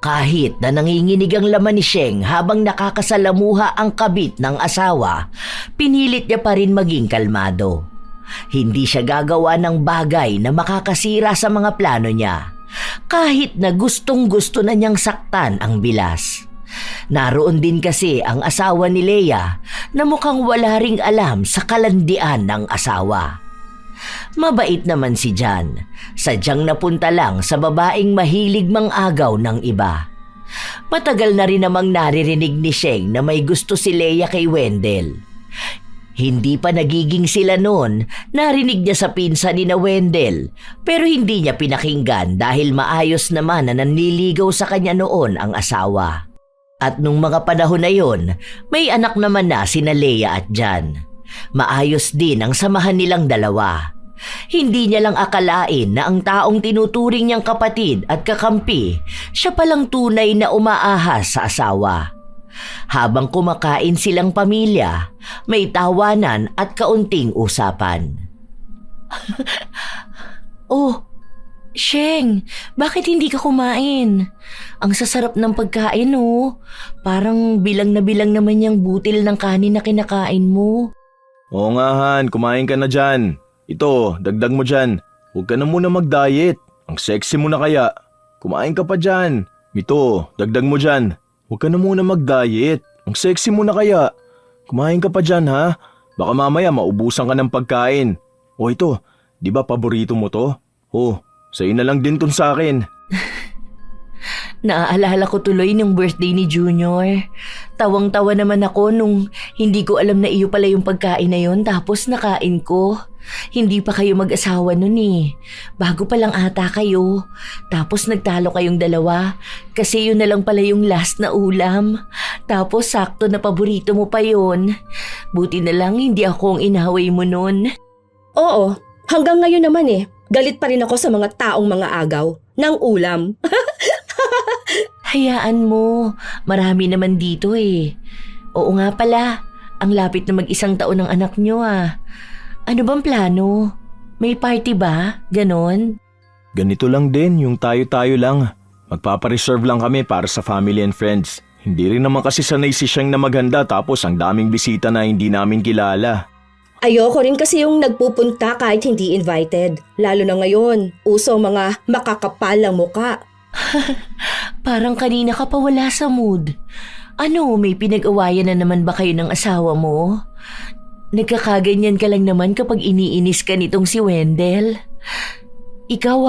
Kahit na nanginginig ang laman ni Sheng habang nakakasalamuha ang kabit ng asawa, pinilit niya pa rin maging kalmado. Hindi siya gagawa ng bagay na makakasira sa mga plano niya, kahit na gustong-gusto na niyang saktan ang bilas. Naroon din kasi ang asawa ni Leia na mukhang wala ring alam sa kalandian ng asawa. Mabait naman si Jan, sadyang napunta lang sa babaeng mahilig mang-agaw ng iba. Matagal na rin namang naririnig ni Sheng na may gusto si Leia kay Wendell. Hindi pa nagiging sila noon, narinig niya sa pinsan ni na Wendell pero hindi niya pinakinggan dahil maayos naman na nanliligaw sa kanya noon ang asawa. At nung mga panahon na yon, may anak naman na sina Leia at Jan. Maayos din ang samahan nilang dalawa. Hindi niya lang akalain na ang taong tinuturing niyang kapatid at kakampi, siya palang tunay na umaahas sa asawa. Habang kumakain silang pamilya, may tawanan at kaunting usapan. Oh, Sheng, bakit hindi ka kumain? Ang sasarap ng pagkain, oh. Parang bilang na bilang naman yung butil ng kanin na kinakain mo. Oo nga Han, kumain ka na dyan. Ito, dagdag mo dyan. Huwag ka na muna mag-diet. Ang sexy mo na kaya. Kumain ka pa dyan. Ito, dagdag mo dyan. Huwag ka na muna mag-diet. Ang sexy mo na kaya. Kumain ka pa dyan ha. Baka mamaya maubusan ka ng pagkain. O ito, di ba paborito mo to? O, sa'yo na lang din tun sa akin. Naaalala ko tuloy ng birthday ni Junior. Tawang-tawa naman ako nung hindi ko alam na iyo pala yung pagkain na yon tapos nakain ko. Hindi pa kayo mag-asawa nun eh. Bago pa lang ata kayo. Tapos nagtalo kayong dalawa kasi yun na lang pala yung last na ulam. Tapos sakto na paborito mo pa yon. Buti na lang hindi ako ang inaway mo nun. Oo, hanggang ngayon naman eh. Galit pa rin ako sa mga taong mga agaw ng ulam. Hayaan mo, marami naman dito eh. Oo nga pala, ang lapit na mag-isang taon ng anak nyo ah. Ano bang plano? May party ba? Ganon? Ganito lang din, yung tayo-tayo lang. Magpapareserve lang kami para sa family and friends. Hindi rin naman kasi sanay si Sheng na maghanda tapos ang daming bisita na hindi namin kilala. Ayoko rin kasi yung nagpupunta kahit hindi invited. Lalo na ngayon, uso ang mga makakapal ang muka. Parang kanina ka pa wala sa mood. Ano, may pinag-awayan na naman ba kayo ng asawa mo? Nagkakaganyan ka lang naman kapag iniinis ka nitong si Wendell. Ikaw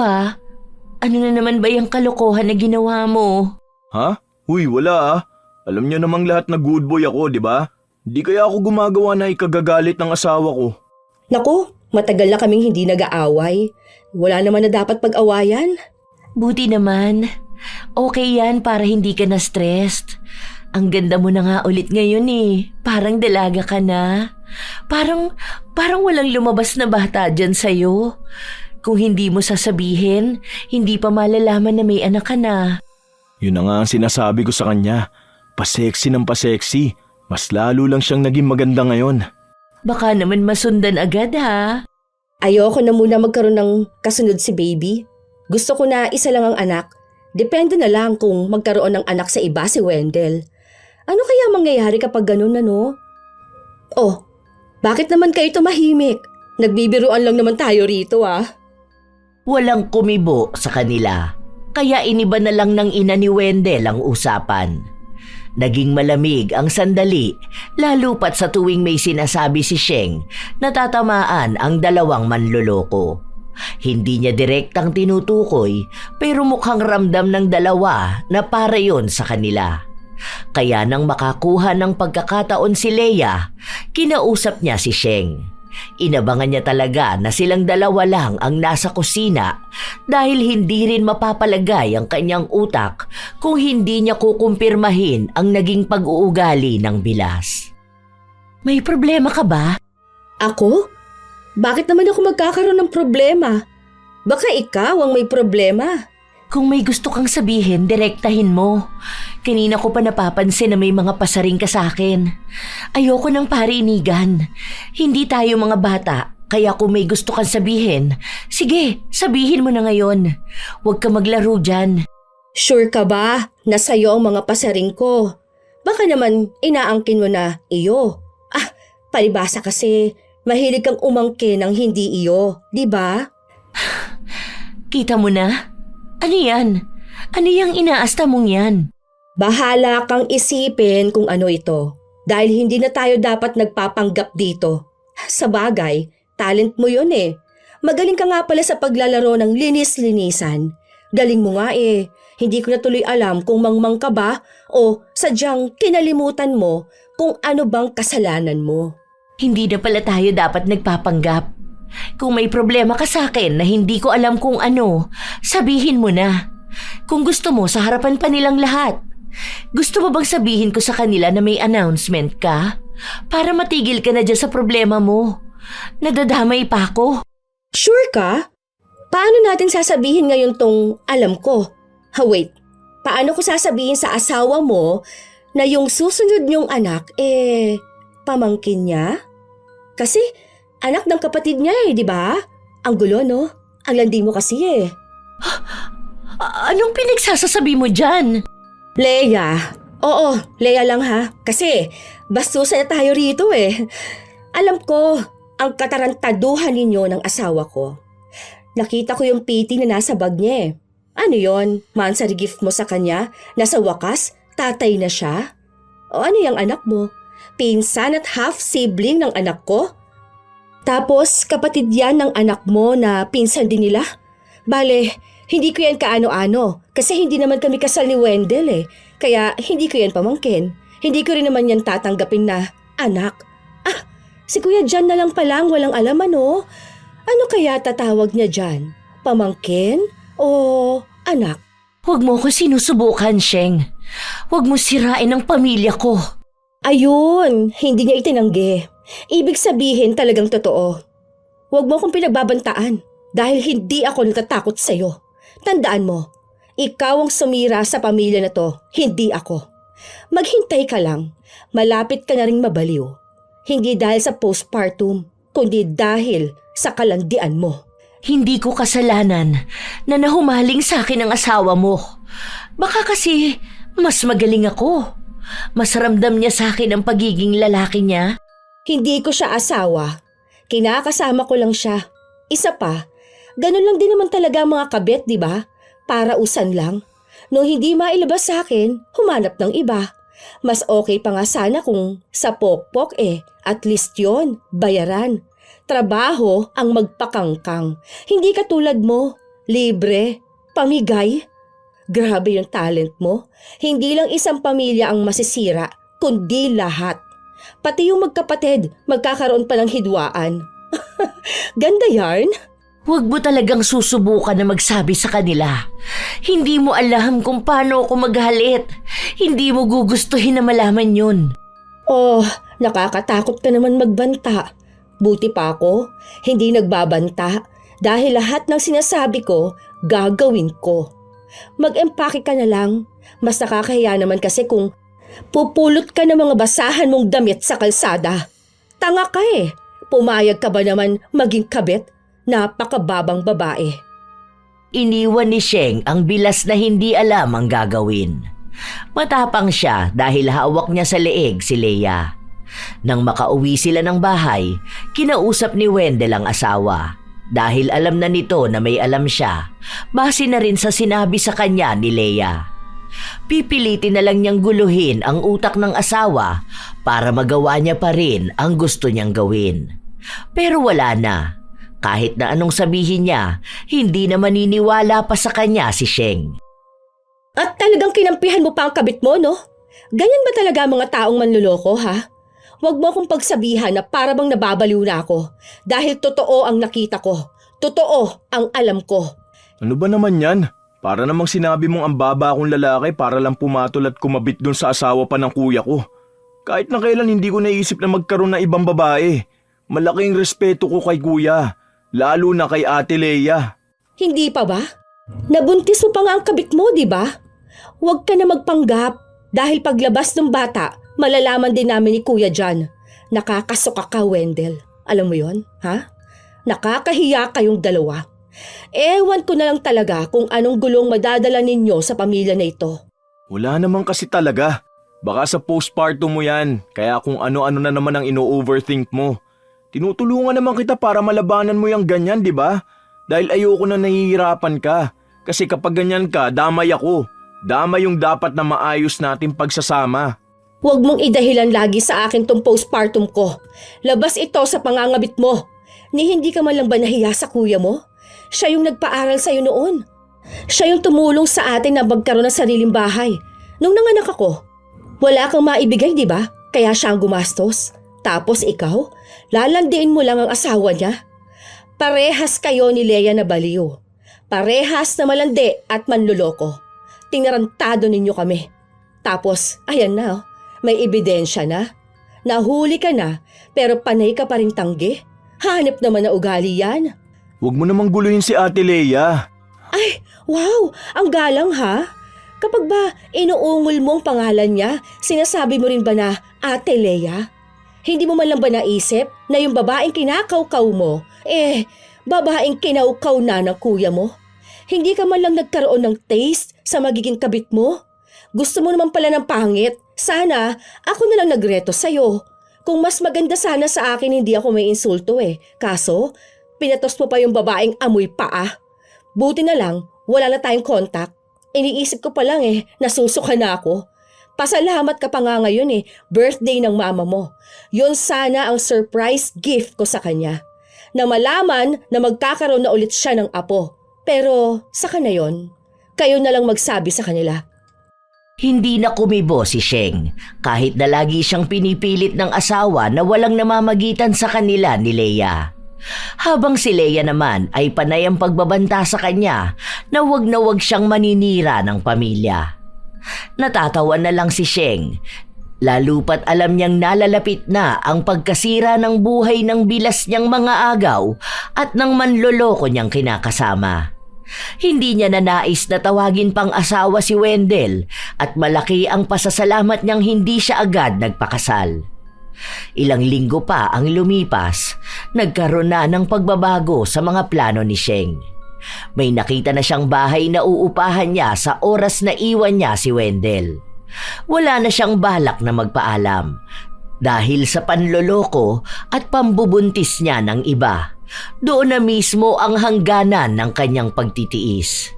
ano na naman ba yung kalokohan na ginawa mo? Ha? Uy, wala ah. Alam niyo namang lahat na good boy ako, di ba? Di kaya ako gumagawa na ikagagalit ng asawa ko. Naku, matagal na kaming hindi nag-aaway. Wala naman na dapat pag-awayan. Buti naman. Okay yan para hindi ka na stressed. Ang ganda mo na nga ulit ngayon eh. Parang dalaga ka na. Parang walang lumabas na bata dyan sa'yo. Kung hindi mo sasabihin, hindi pa malalaman na may anak ka na. Yun na nga ang sinasabi ko sa kanya. Pasexy ng pasexy. Mas lalo lang siyang naging maganda ngayon. Baka naman masundan agad ha. Ayoko na muna magkaroon ng kasunod si baby. Gusto ko na isa lang ang anak. Depende na lang kung magkaroon ng anak sa iba si Wendell. Ano kaya mangyayari kapag ganun na no? Oh, bakit naman kayo tumahimik? Nagbibiruan lang naman tayo rito ah. Walang kumibo sa kanila. Kaya iniba na lang ng ina ni Wendell ang usapan. Naging malamig ang sandali, lalo pat sa tuwing may sinasabi si Sheng na tatamaan ang dalawang manloloko. Hindi niya direktang tinutukoy pero mukhang ramdam ng dalawa na para yon sa kanila. Kaya nang makakuha ng pagkakataon si Leia, kinausap niya si Sheng. Inabangan niya talaga na silang dalawa lang ang nasa kusina dahil hindi rin mapapalagay ang kanyang utak kung hindi niya kukumpirmahin ang naging pag-uugali ng bilas. May problema ka ba? Ako? Bakit naman ako magkakaroon ng problema? Baka ikaw ang may problema. Kung may gusto kang sabihin, direktahin mo. Kanina ko pa napapansin na may mga pasaring ka sa akin. Ayoko ng parinigan. Hindi tayo mga bata, kaya kung may gusto kang sabihin, sige, sabihin mo na ngayon. Huwag ka maglaro dyan. Sure ka ba na sa'yo ang mga pasaring ko? Baka naman inaangkin mo na iyo. Ah, palibasa kasi mahilig kang umangkin ng hindi iyo, di ba? Kita mo na? Ano yan? Ano yung inaasta mong yan? Bahala kang isipin kung ano ito. Dahil hindi na tayo dapat nagpapanggap dito. Sa bagay, talent mo yun eh. Magaling ka nga pala sa paglalaro ng linis-linisan. Galing mo nga eh. Hindi ko na tuloy alam kung mangmang ka ba o sadyang kinalimutan mo kung ano bang kasalanan mo. Hindi na pala tayo dapat nagpapanggap. Kung may problema ka sa akin na hindi ko alam kung ano, sabihin mo na. Kung gusto mo, sa harapan pa nilang lahat. Gusto mo bang sabihin ko sa kanila na may announcement ka? Para matigil ka na dyan sa problema mo. Nadadamay pa ako. Sure ka? Paano natin sasabihin ngayon tong alam ko? Wait, paano ko sasabihin sa asawa mo na yung susunod niyong anak, pamangkin niya? Kasi anak ng kapatid niya di ba? Ang gulo, no? Ang landi mo kasi Anong pinagsasasabi mo dyan? Leia. Oo, Leia lang ha. Kasi bastusan na tayo rito Alam ko, ang katarantaduhan ninyo ng asawa ko. Nakita ko yung PT na nasa bag niya Ano yon? Monthsary gift mo sa kanya na sa wakas, tatay na siya? O ano yung anak mo? Pinsan at half-sibling ng anak ko? Tapos kapatid yan ng anak mo na pinsan din nila? Bale, hindi ko yan kaano-ano kasi hindi naman kami kasal ni Wendell Kaya hindi ko yan pamangkin. Hindi ko rin naman yan tatanggapin na anak. Si Kuya John na lang palang walang alam Ano kaya tatawag niya dyan? Pamangkin o anak? Huwag mo ko sinusubukan, Sheng. Huwag mo sirain ang pamilya ko. Ayun, hindi niya itinanggi. Ibig sabihin talagang totoo. Huwag mo akong pinagbabantaan dahil hindi ako natatakot sa'yo. Tandaan mo, ikaw ang sumira sa pamilya na to, hindi ako. Maghintay ka lang, malapit ka na ring mabaliw. Hindi dahil sa postpartum, kundi dahil sa kalandian mo. Hindi ko kasalanan na nahumaling sa akin ang asawa mo. Baka kasi mas magaling ako. Mas ramdam niya sa akin ang pagiging lalaki niya. Hindi ko siya asawa. Kinakasama ko lang siya. Isa pa, ganun lang din naman talaga ang mga kabet, di ba? Para usan lang. Nung hindi mailabas sa akin, humanap ng iba. Mas okay pa nga sana kung sa pokpok at least yon, bayaran. Trabaho ang magpakangkang. Hindi katulad mo, libre, pamigay. Grabe yung talent mo. Hindi lang isang pamilya ang masisira, kundi lahat. Pati yung magkapatid, magkakaroon pa ng hidwaan. Ganda yarn? Huwag mo talagang susubukan na magsabi sa kanila. Hindi mo alam kung paano ako maghalit. Hindi mo gugustuhin na malaman yun. Oh, nakakatakot ka naman magbanta. Buti pa ako, hindi nagbabanta dahil lahat ng sinasabi ko, gagawin ko. Mag-empake ka na lang. Mas nakakahiya naman kasi kung pupulot ka ng mga basahan mong damit sa kalsada. Tanga ka Pumayag ka ba naman maging kabit? Napakababang babae. Iniwan ni Sheng ang bilas na hindi alam ang gagawin. Matapang siya dahil hawak niya sa leeg si Leia. Nang makauwi sila ng bahay, kinausap ni Wendell ang asawa. Dahil alam na nito na may alam siya, base na rin sa sinabi sa kanya ni Leia. Pipilitin na lang niyang guluhin ang utak ng asawa para magawa niya pa rin ang gusto niyang gawin. Pero wala na. Kahit na anong sabihin niya, hindi na maniniwala pa sa kanya si Sheng. At talagang kinampihan mo pa ang kabit mo, no? Ganyan ba talaga ang mga taong manluloko, ha? Huwag mo akong pagsabihan na para bang nababaliw na ako dahil totoo ang nakita ko. Totoo ang alam ko. Ano ba naman yan? Para namang sinabi mong ang baba akong lalaki para lang pumatol at kumabit dun sa asawa pa ng kuya ko. Kahit na kailan hindi ko naisip na magkaroon ng ibang babae. Malaking respeto ko kay kuya, lalo na kay Ate Leia. Hindi pa ba? Nabuntis mo pa nga ang kabit mo, di ba? Huwag ka na magpanggap dahil paglabas ng bata, malalaman din namin ni Kuya John. Nakakasuka ka, Wendell. Alam mo yon, ha? Nakakahiya kayong dalawa. Ewan ko na lang talaga kung anong gulong madadala ninyo sa pamilya na ito. Wala naman kasi talaga. Baka sa postpartum mo yan, kaya kung ano-ano na naman ang ino-overthink mo. Tinutulungan naman kita para malabanan mo yung ganyan, di ba? Dahil ayoko na nahihirapan ka. Kasi kapag ganyan ka, damay ako. Damay yung dapat na maayos natin pagsasama. Huwag mong idahilan lagi sa akin tong postpartum ko. Labas ito sa pangangabit mo. Ni hindi ka man lang ba nahiya sa kuya mo? Siya yung nagpaaral sa'yo noon. Siya yung tumulong sa atin na magkaroon ng sariling bahay. Nung nanganak ako, wala kang maibigay, di ba? Kaya siya ang gumastos. Tapos ikaw, Lalandiin mo lang ang asawa niya. Parehas kayo ni Leia na baliw. Parehas na malandi at manluloko. Tinarantado ninyo kami. Tapos, ayan na, may ebidensya na. Nahuli ka na, pero panay ka pa rin tanggi. Hanip naman na ugali yan. Huwag mo namang guluhin si Ate Leia. Ay, wow! Ang galang ha? Kapag ba inuungol mo ang pangalan niya, sinasabi mo rin ba na Ate Leia? Hindi mo man lang ba naisip na yung babaeng kinakaukaw mo, babaeng kinaukaw na ng kuya mo? Hindi ka man lang nagkaroon ng taste sa magiging kabit mo? Gusto mo naman pala ng pangit. Sana ako na lang nagreto sa'yo. Kung mas maganda sana sa akin, hindi ako may insulto Kaso, pinatos mo pa yung babaeng amoy paa. Buti na lang, wala na tayong contact. Iniisip ko pa lang nasusuka na ako. Pasalamat ka pa nga ngayon birthday ng mama mo. Yun sana ang surprise gift ko sa kanya. Na malaman na magkakaroon na ulit siya ng apo. Pero saka na yun, kayo na lang magsabi sa kanila. Hindi na kumibo si Sheng kahit na lagi siyang pinipilit ng asawa na walang namamagitan sa kanila ni Leia. Habang si Leia naman ay panay ang pagbabanta sa kanya na wag siyang maninira ng pamilya. Natatawa na lang si Sheng, lalo pat alam niyang nalalapit na ang pagkasira ng buhay ng bilas niyang mga agaw at ng manloloko niyang kinakasama. Hindi niya na nais na tawagin pang asawa si Wendell at malaki ang pasasalamat niyang hindi siya agad nagpakasal. Ilang linggo pa ang lumipas, nagkaroon na ng pagbabago sa mga plano ni Sheng. May nakita na siyang bahay na uupahan niya sa oras na iwan niya si Wendell. Wala na siyang balak na magpaalam dahil sa panloloko at pambubuntis niya ng iba. Doon na mismo ang hangganan ng kanyang pagtitiis.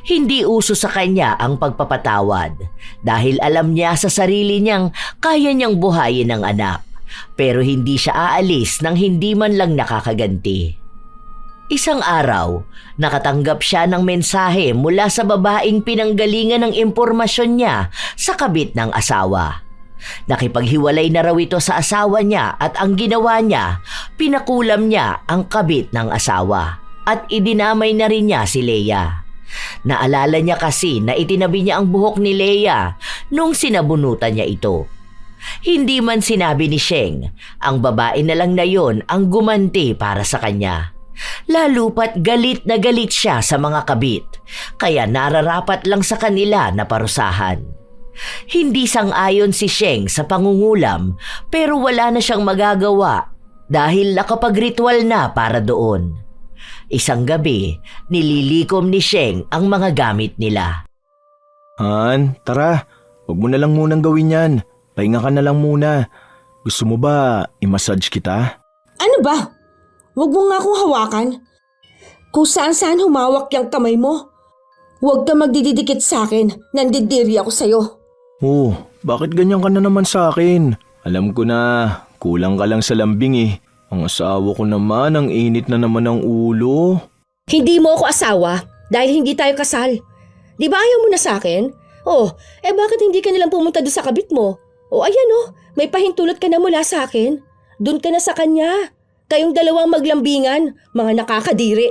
Hindi uso sa kanya ang pagpapatawad dahil alam niya sa sarili niyang kaya niyang buhayin ang anak, pero hindi siya aalis nang hindi man lang nakakaganti. Isang araw, nakatanggap siya ng mensahe mula sa babaeng pinanggalingan ng impormasyon niya sa kabit ng asawa. Nakipaghiwalay na raw ito sa asawa niya at ang ginawa niya, pinakulam niya ang kabit ng asawa at idinamay na rin niya si Leia. Naalala niya kasi na itinabi niya ang buhok ni Leia nung sinabunutan niya ito. Hindi man sinabi ni Sheng, ang babae na lang na yon ang gumanti para sa kanya. Lalo pat galit na galit siya sa mga kabit, kaya nararapat lang sa kanila na parusahan. Hindi sang-ayon si Sheng sa pangungulam pero wala na siyang magagawa dahil nakapag-ritual na para doon. Isang gabi, nililikom ni Sheng ang mga gamit nila. Han, tara. Huwag mo na lang munang gawin yan. Pahinga ka na lang muna. Gusto mo ba i-massage kita? Ano ba? Huwag mo nga akong hawakan. Kung saan-saan humawak yung kamay mo. Huwag ka magdididikit sa akin. Nandidiri ako sa'yo. Oh, bakit ganyan ka na naman sa akin? Alam ko na, kulang ka lang sa lambing Ang asawa ko naman, ang init na naman ng ulo. Hindi mo ako asawa dahil hindi tayo kasal. Di ba ayaw mo na sa akin? Bakit hindi ka nilang pumunta doon sa kabit mo? Ayan may pahintulot ka na mula sa akin. Doon ka na sa kanya. Kayong dalawang maglambingan, mga nakakadiri.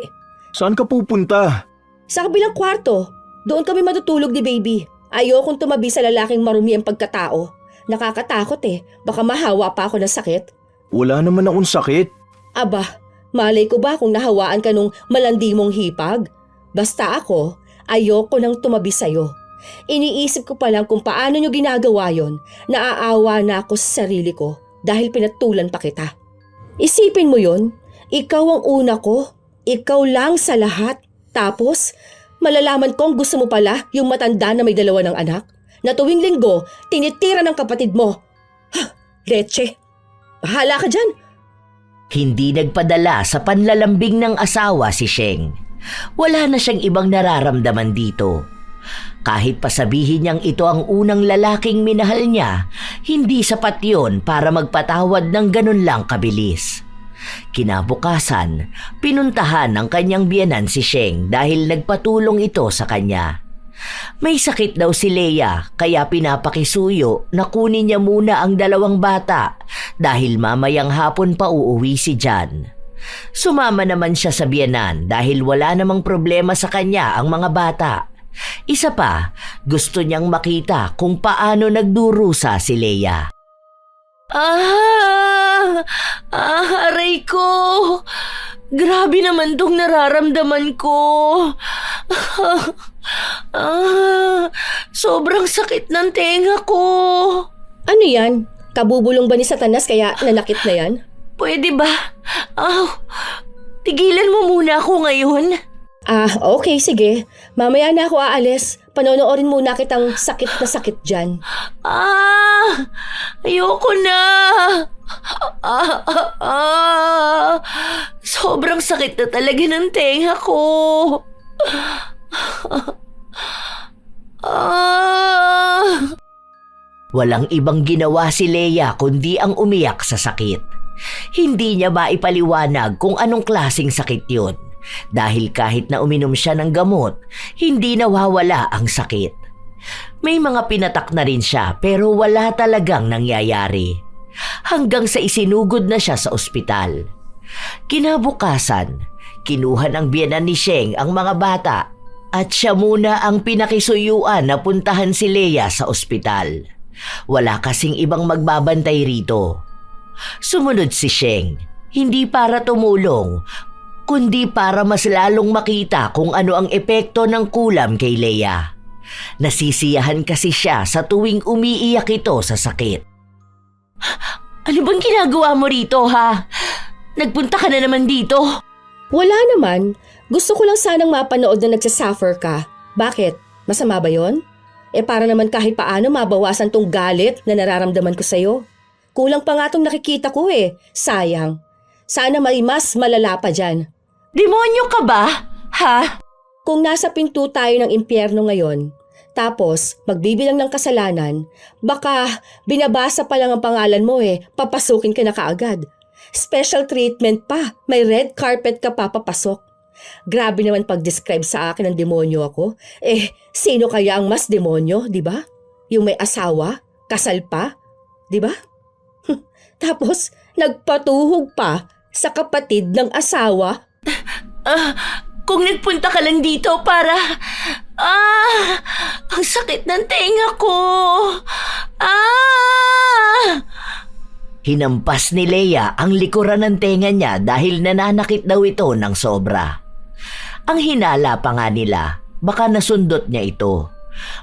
Saan ka pupunta? Sa kabilang kwarto, doon kami matutulog ni baby. Ayokong tumabi sa lalaking marumi ang pagkatao. Nakakatakot baka mahawa pa ako ng sakit. Wala naman akong sakit. Aba, malay ko ba kung nahawaan ka nung malandi mong hipag? Basta ako, ayoko nang tumabi sa'yo. Iniisip ko pa lang kung paano nyo ginagawa yon. Naaawa na ako sa sarili ko dahil pinatulan pa kita. Isipin mo yon, ikaw ang una ko, ikaw lang sa lahat. Tapos, malalaman kong gusto mo pala yung matanda na may 2 ng anak na tuwing linggo tinitira ng kapatid mo. Leche, bahala ka dyan. Hindi nagpadala sa panlalambing ng asawa si Sheng. Wala na siyang ibang nararamdaman dito. Kahit pasabihin niyang ito ang unang lalaking minahal niya, hindi sapat yun para magpatawad ng ganun lang kabilis. Kinabukasan, pinuntahan ng kanyang biyenan si Sheng dahil nagpatulong ito sa kanya. May sakit daw si Leia kaya pinapakisuyo na kunin niya muna ang 2 bata dahil mamayang hapon pa uuwi si John. Sumama naman siya sa biyenan dahil wala namang problema sa kanya ang mga bata. Isa pa, gusto niyang makita kung paano nagdurusa si Leia. Aray ko! Grabe naman tong nararamdaman ko. Sobrang sakit ng tenga ko. Ano yan? Kabubulong ba ni Satanas kaya nanakit na yan? Pwede ba? Tigilan mo muna ako ngayon. Okay, sige. Mamaya na ako aalis. Panonoorin muna kitang sakit na sakit dyan. Ayoko na. Sobrang sakit na talaga ng tenga ko. Walang ibang ginawa si Leia kundi ang umiyak sa sakit. Hindi niya maipaliwanag kung anong klaseng sakit yun. Dahil kahit na uminom siya ng gamot, hindi nawawala ang sakit. May mga pinatak na rin siya pero wala talagang nangyayari. Hanggang sa isinugod na siya sa ospital. Kinabukasan, kinuha ng biyenan ni Sheng ang mga bata at siya muna ang pinakisuyuan na puntahan si Leia sa ospital. Wala kasing ibang magbabantay rito. Sumunod si Sheng, hindi para tumulong, kundi para mas lalong makita kung ano ang epekto ng kulam kay Leia. Nasisiyahan kasi siya sa tuwing umiiyak ito sa sakit. Ano bang ginagawa mo rito, ha? Nagpunta ka na naman dito? Wala naman. Gusto ko lang sanang mapanood na nagsasuffer ka. Bakit? Masama ba yon? Para naman kahit paano mabawasan tong galit na nararamdaman ko sa'yo. Kulang pa nga tong nakikita ko Sayang. Sana may mas malala pa dyan. Demonyo ka ba? Ha? Kung nasa pinto tayo ng impyerno ngayon, tapos magbibilang ng kasalanan, baka binabasa pa lang ang pangalan mo papasukin ka na kaagad. Special treatment pa, may red carpet ka pa papasok. Grabe naman pag-describe sa akin ng demonyo ako. Sino kaya ang mas demonyo, di ba? Yung may asawa, kasal pa, di ba? Tapos nagpatuhog pa sa kapatid ng asawa. Kung nagpunta ka lang dito para... ang sakit ng tenga ko. Hinampas ni Leia ang likuran ng tenga niya dahil nananakit daw ito ng sobra. Ang hinala pa nga nila, baka nasundot niya ito.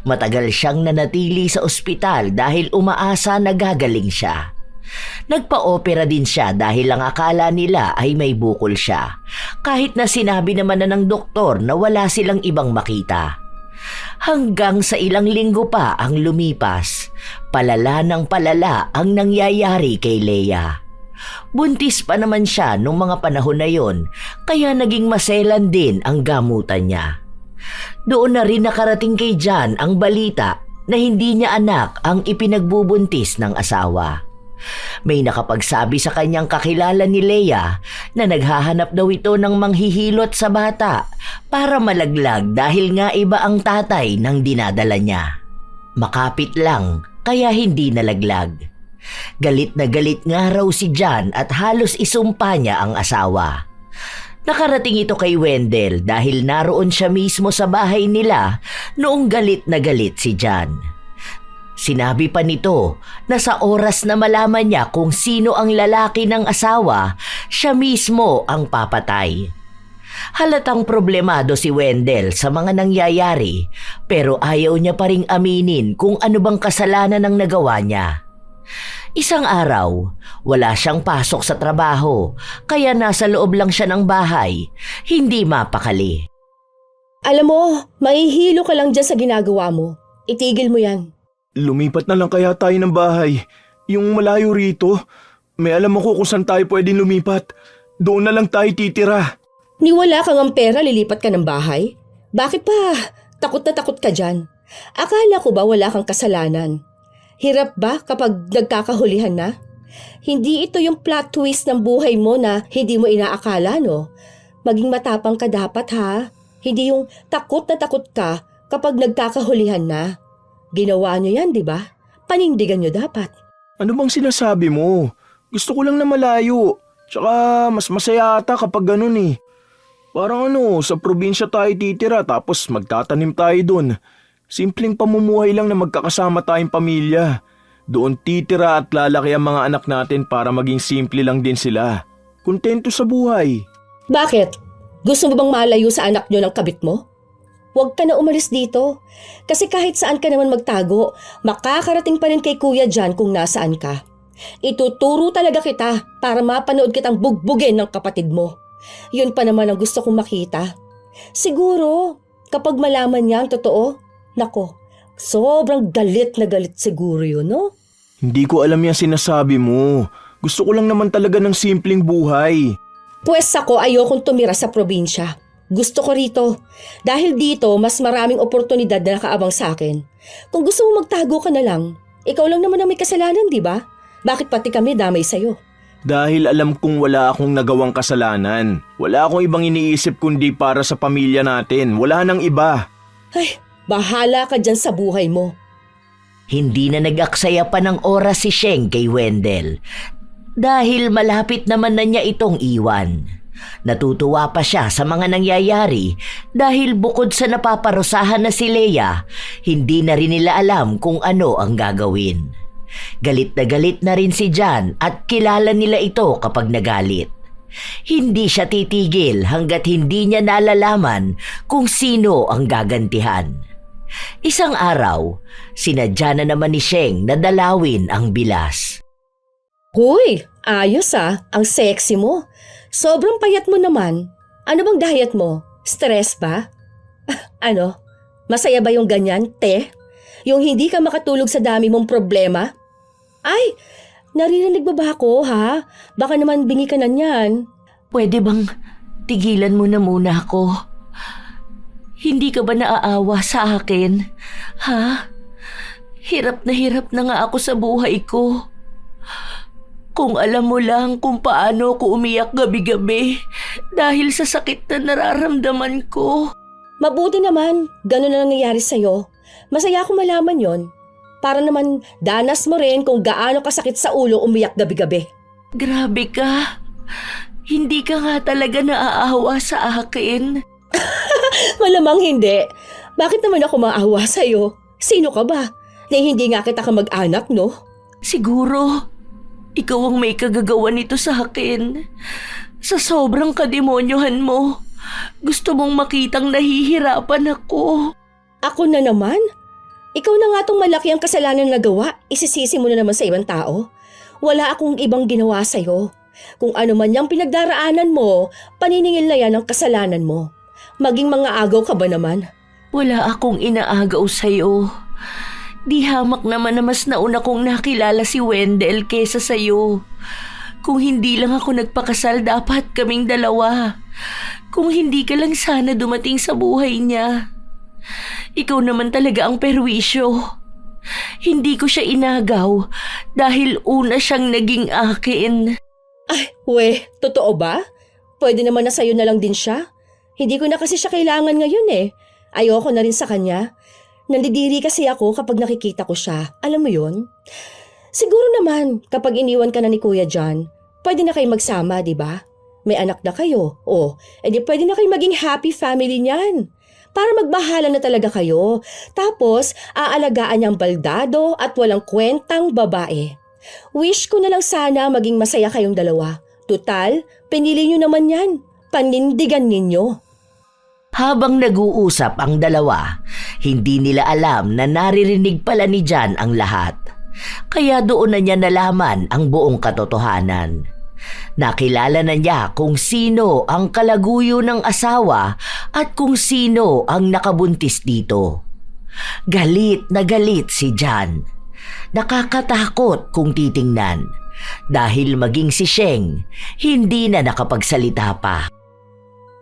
Matagal siyang nanatili sa ospital dahil umaasa na gagaling siya. Nagpa-opera din siya dahil ang akala nila ay may bukol siya, kahit na sinabi naman na ng doktor na wala silang ibang makita. Hanggang sa ilang linggo pa ang lumipas, palala ng palala ang nangyayari kay Leia. Buntis pa naman siya nung mga panahon na yon, kaya naging maselan din ang gamutan niya. Doon na rin nakarating kay John ang balita na hindi niya anak ang ipinagbubuntis ng asawa. May nakapagsabi sa kanyang kakilala ni Leia na naghahanap daw ito ng manghihilot sa bata para malaglag dahil nga iba ang tatay ng dinadala niya. Makapit lang kaya hindi nalaglag. Galit na galit nga raw si John at halos isumpa niya ang asawa. Nakarating ito kay Wendell dahil naroon siya mismo sa bahay nila noong galit na galit si John. Sinabi pa nito na sa oras na malaman niya kung sino ang lalaki ng asawa, siya mismo ang papatay. Halatang problemado si Wendell sa mga nangyayari pero ayaw niya pa ring aminin kung ano bang kasalanan ang nagawa niya. Isang araw, wala siyang pasok sa trabaho kaya nasa loob lang siya ng bahay, hindi mapakali. Alam mo, mahihilo ka lang dyan sa ginagawa mo. Itigil mo yan. Lumipat na lang kaya tayo ng bahay. Yung malayo rito. May alam ako kung saan tayo pwedeng lumipat. Doon na lang tayo titira. Ni wala kang ang pera, lilipat ka ng bahay? Bakit pa? Takot na takot ka dyan. Akala ko ba wala kang kasalanan? Hirap ba kapag nagkakahulihan na? Hindi ito yung plot twist ng buhay mo na hindi mo inaakala, no? Maging matapang ka dapat, ha? Hindi yung takot na takot ka Kapag nagkakahulihan na, ginawa nyo yan, di ba? Panindigan nyo dapat. Ano bang sinasabi mo? Gusto ko lang na malayo. Tsaka mas masaya ata kapag ganun eh. Parang sa probinsya tayo titira tapos magtatanim tayo dun. Simpleng pamumuhay lang na magkakasama tayong pamilya. Doon titira at lalaki ang mga anak natin para maging simple lang din sila. Kontento sa buhay. Bakit? Gusto mo bang malayo sa anak nyo ng kabit mo? Huwag ka na umalis dito. Kasi kahit saan ka naman magtago, makakarating pa rin kay Kuya John kung nasaan ka. Ituturo talaga kita para mapanood kitang bugbugin ng kapatid mo. Yun pa naman ang gusto kong makita. Siguro, kapag malaman niya ang totoo, nako, sobrang galit na galit siguro yun, no? Hindi ko alam yung sinasabi mo. Gusto ko lang naman talaga ng simpleng buhay. Pwes ako ayokong tumira sa probinsya. Gusto ko rito. Dahil dito, mas maraming oportunidad na nakaabang sa akin. Kung gusto mo magtago ka na lang, ikaw lang naman ang may kasalanan, di ba? Bakit pati kami damay sa'yo? Dahil alam kong wala akong nagawang kasalanan. Wala akong ibang iniisip kundi para sa pamilya natin. Wala nang iba. Ay, bahala ka dyan sa buhay mo. Hindi na nag-aksaya pa ng oras si Sheng kay Wendell dahil malapit naman na niya itong iwan. Natutuwa pa siya sa mga nangyayari dahil bukod sa napaparusahan na si Leia, hindi na rin nila alam kung ano ang gagawin. Galit na rin si John at kilala nila ito kapag nagalit. Hindi siya titigil hanggat hindi niya nalalaman kung sino ang gagantihan. Isang araw, sinadya na naman ni Sheng na dalawin ang bilas. Huy, ayos ang sexy mo. Sobrang payat mo naman. Ano bang diet mo? Stress ba? Ano? Masaya ba yung ganyan, te? Yung hindi ka makatulog sa dami mong problema? Ay, naririnig ba ako, ha? Baka naman bingi ka na niyan. Pwede bang tigilan mo na muna ako? Hindi ka ba naaawa sa akin? Ha? Hirap na nga ako sa buhay ko. Kung alam mo lang kung paano ako umiyak gabi-gabi dahil sa sakit na nararamdaman ko. Mabuti naman, gano'n na nangyayari sa'yo. Masaya akong malaman yon. Para naman danas mo rin kung gaano kasakit sa ulo umiyak gabi-gabi. Grabe ka. Hindi ka nga talaga naaawa sa akin. Malamang hindi. Bakit naman ako maawa sa'yo? Sino ka ba? Na hindi nga kita kamag-anak, no? Siguro, ikaw ang may kagagawa nito sa akin. Sa sobrang kademonyohan mo, gusto mong makitang nahihirapan ako. Ako na naman? Ikaw na nga tong malaki ang kasalanan na nagawa, isisisi mo na naman sa ibang tao. Wala akong ibang ginawa sa'yo. Kung ano man yung pinagdaraanan mo, paniningil na yan ang kasalanan mo. Maging mga agaw ka ba naman? Wala akong inaagaw sa'yo. Di hamak naman na mas nauna kong nakilala si Wendell kesa sa'yo. Kung hindi lang ako nagpakasal, dapat kaming dalawa. Kung hindi ka lang sana dumating sa buhay niya. Ikaw naman talaga ang perwisyo. Hindi ko siya inagaw dahil una siyang naging akin. Ay, totoo ba? Pwede naman na sa'yo na lang din siya. Hindi ko na kasi siya kailangan ngayon eh. Ayoko na rin sa kanya. Nandidiri kasi ako kapag nakikita ko siya. Alam mo yun? Siguro naman, kapag iniwan ka na ni Kuya John, pwede na kayo magsama, di ba? May anak na kayo. Edi pwede na kayo maging happy family niyan. Para magbahala na talaga kayo. Tapos, aalagaan niyang baldado at walang kwentang babae. Wish ko na lang sana maging masaya kayong dalawa. Tutal, pinili niyo naman yan. Panindigan ninyo. Habang nag-uusap ang dalawa, hindi nila alam na naririnig pala ni John ang lahat. Kaya doon na niya nalaman ang buong katotohanan. Nakilala na niya kung sino ang kalaguyo ng asawa at kung sino ang nakabuntis dito. Galit na galit si John. Nakakatakot kung titingnan dahil maging si Sheng hindi na nakapagsalita pa.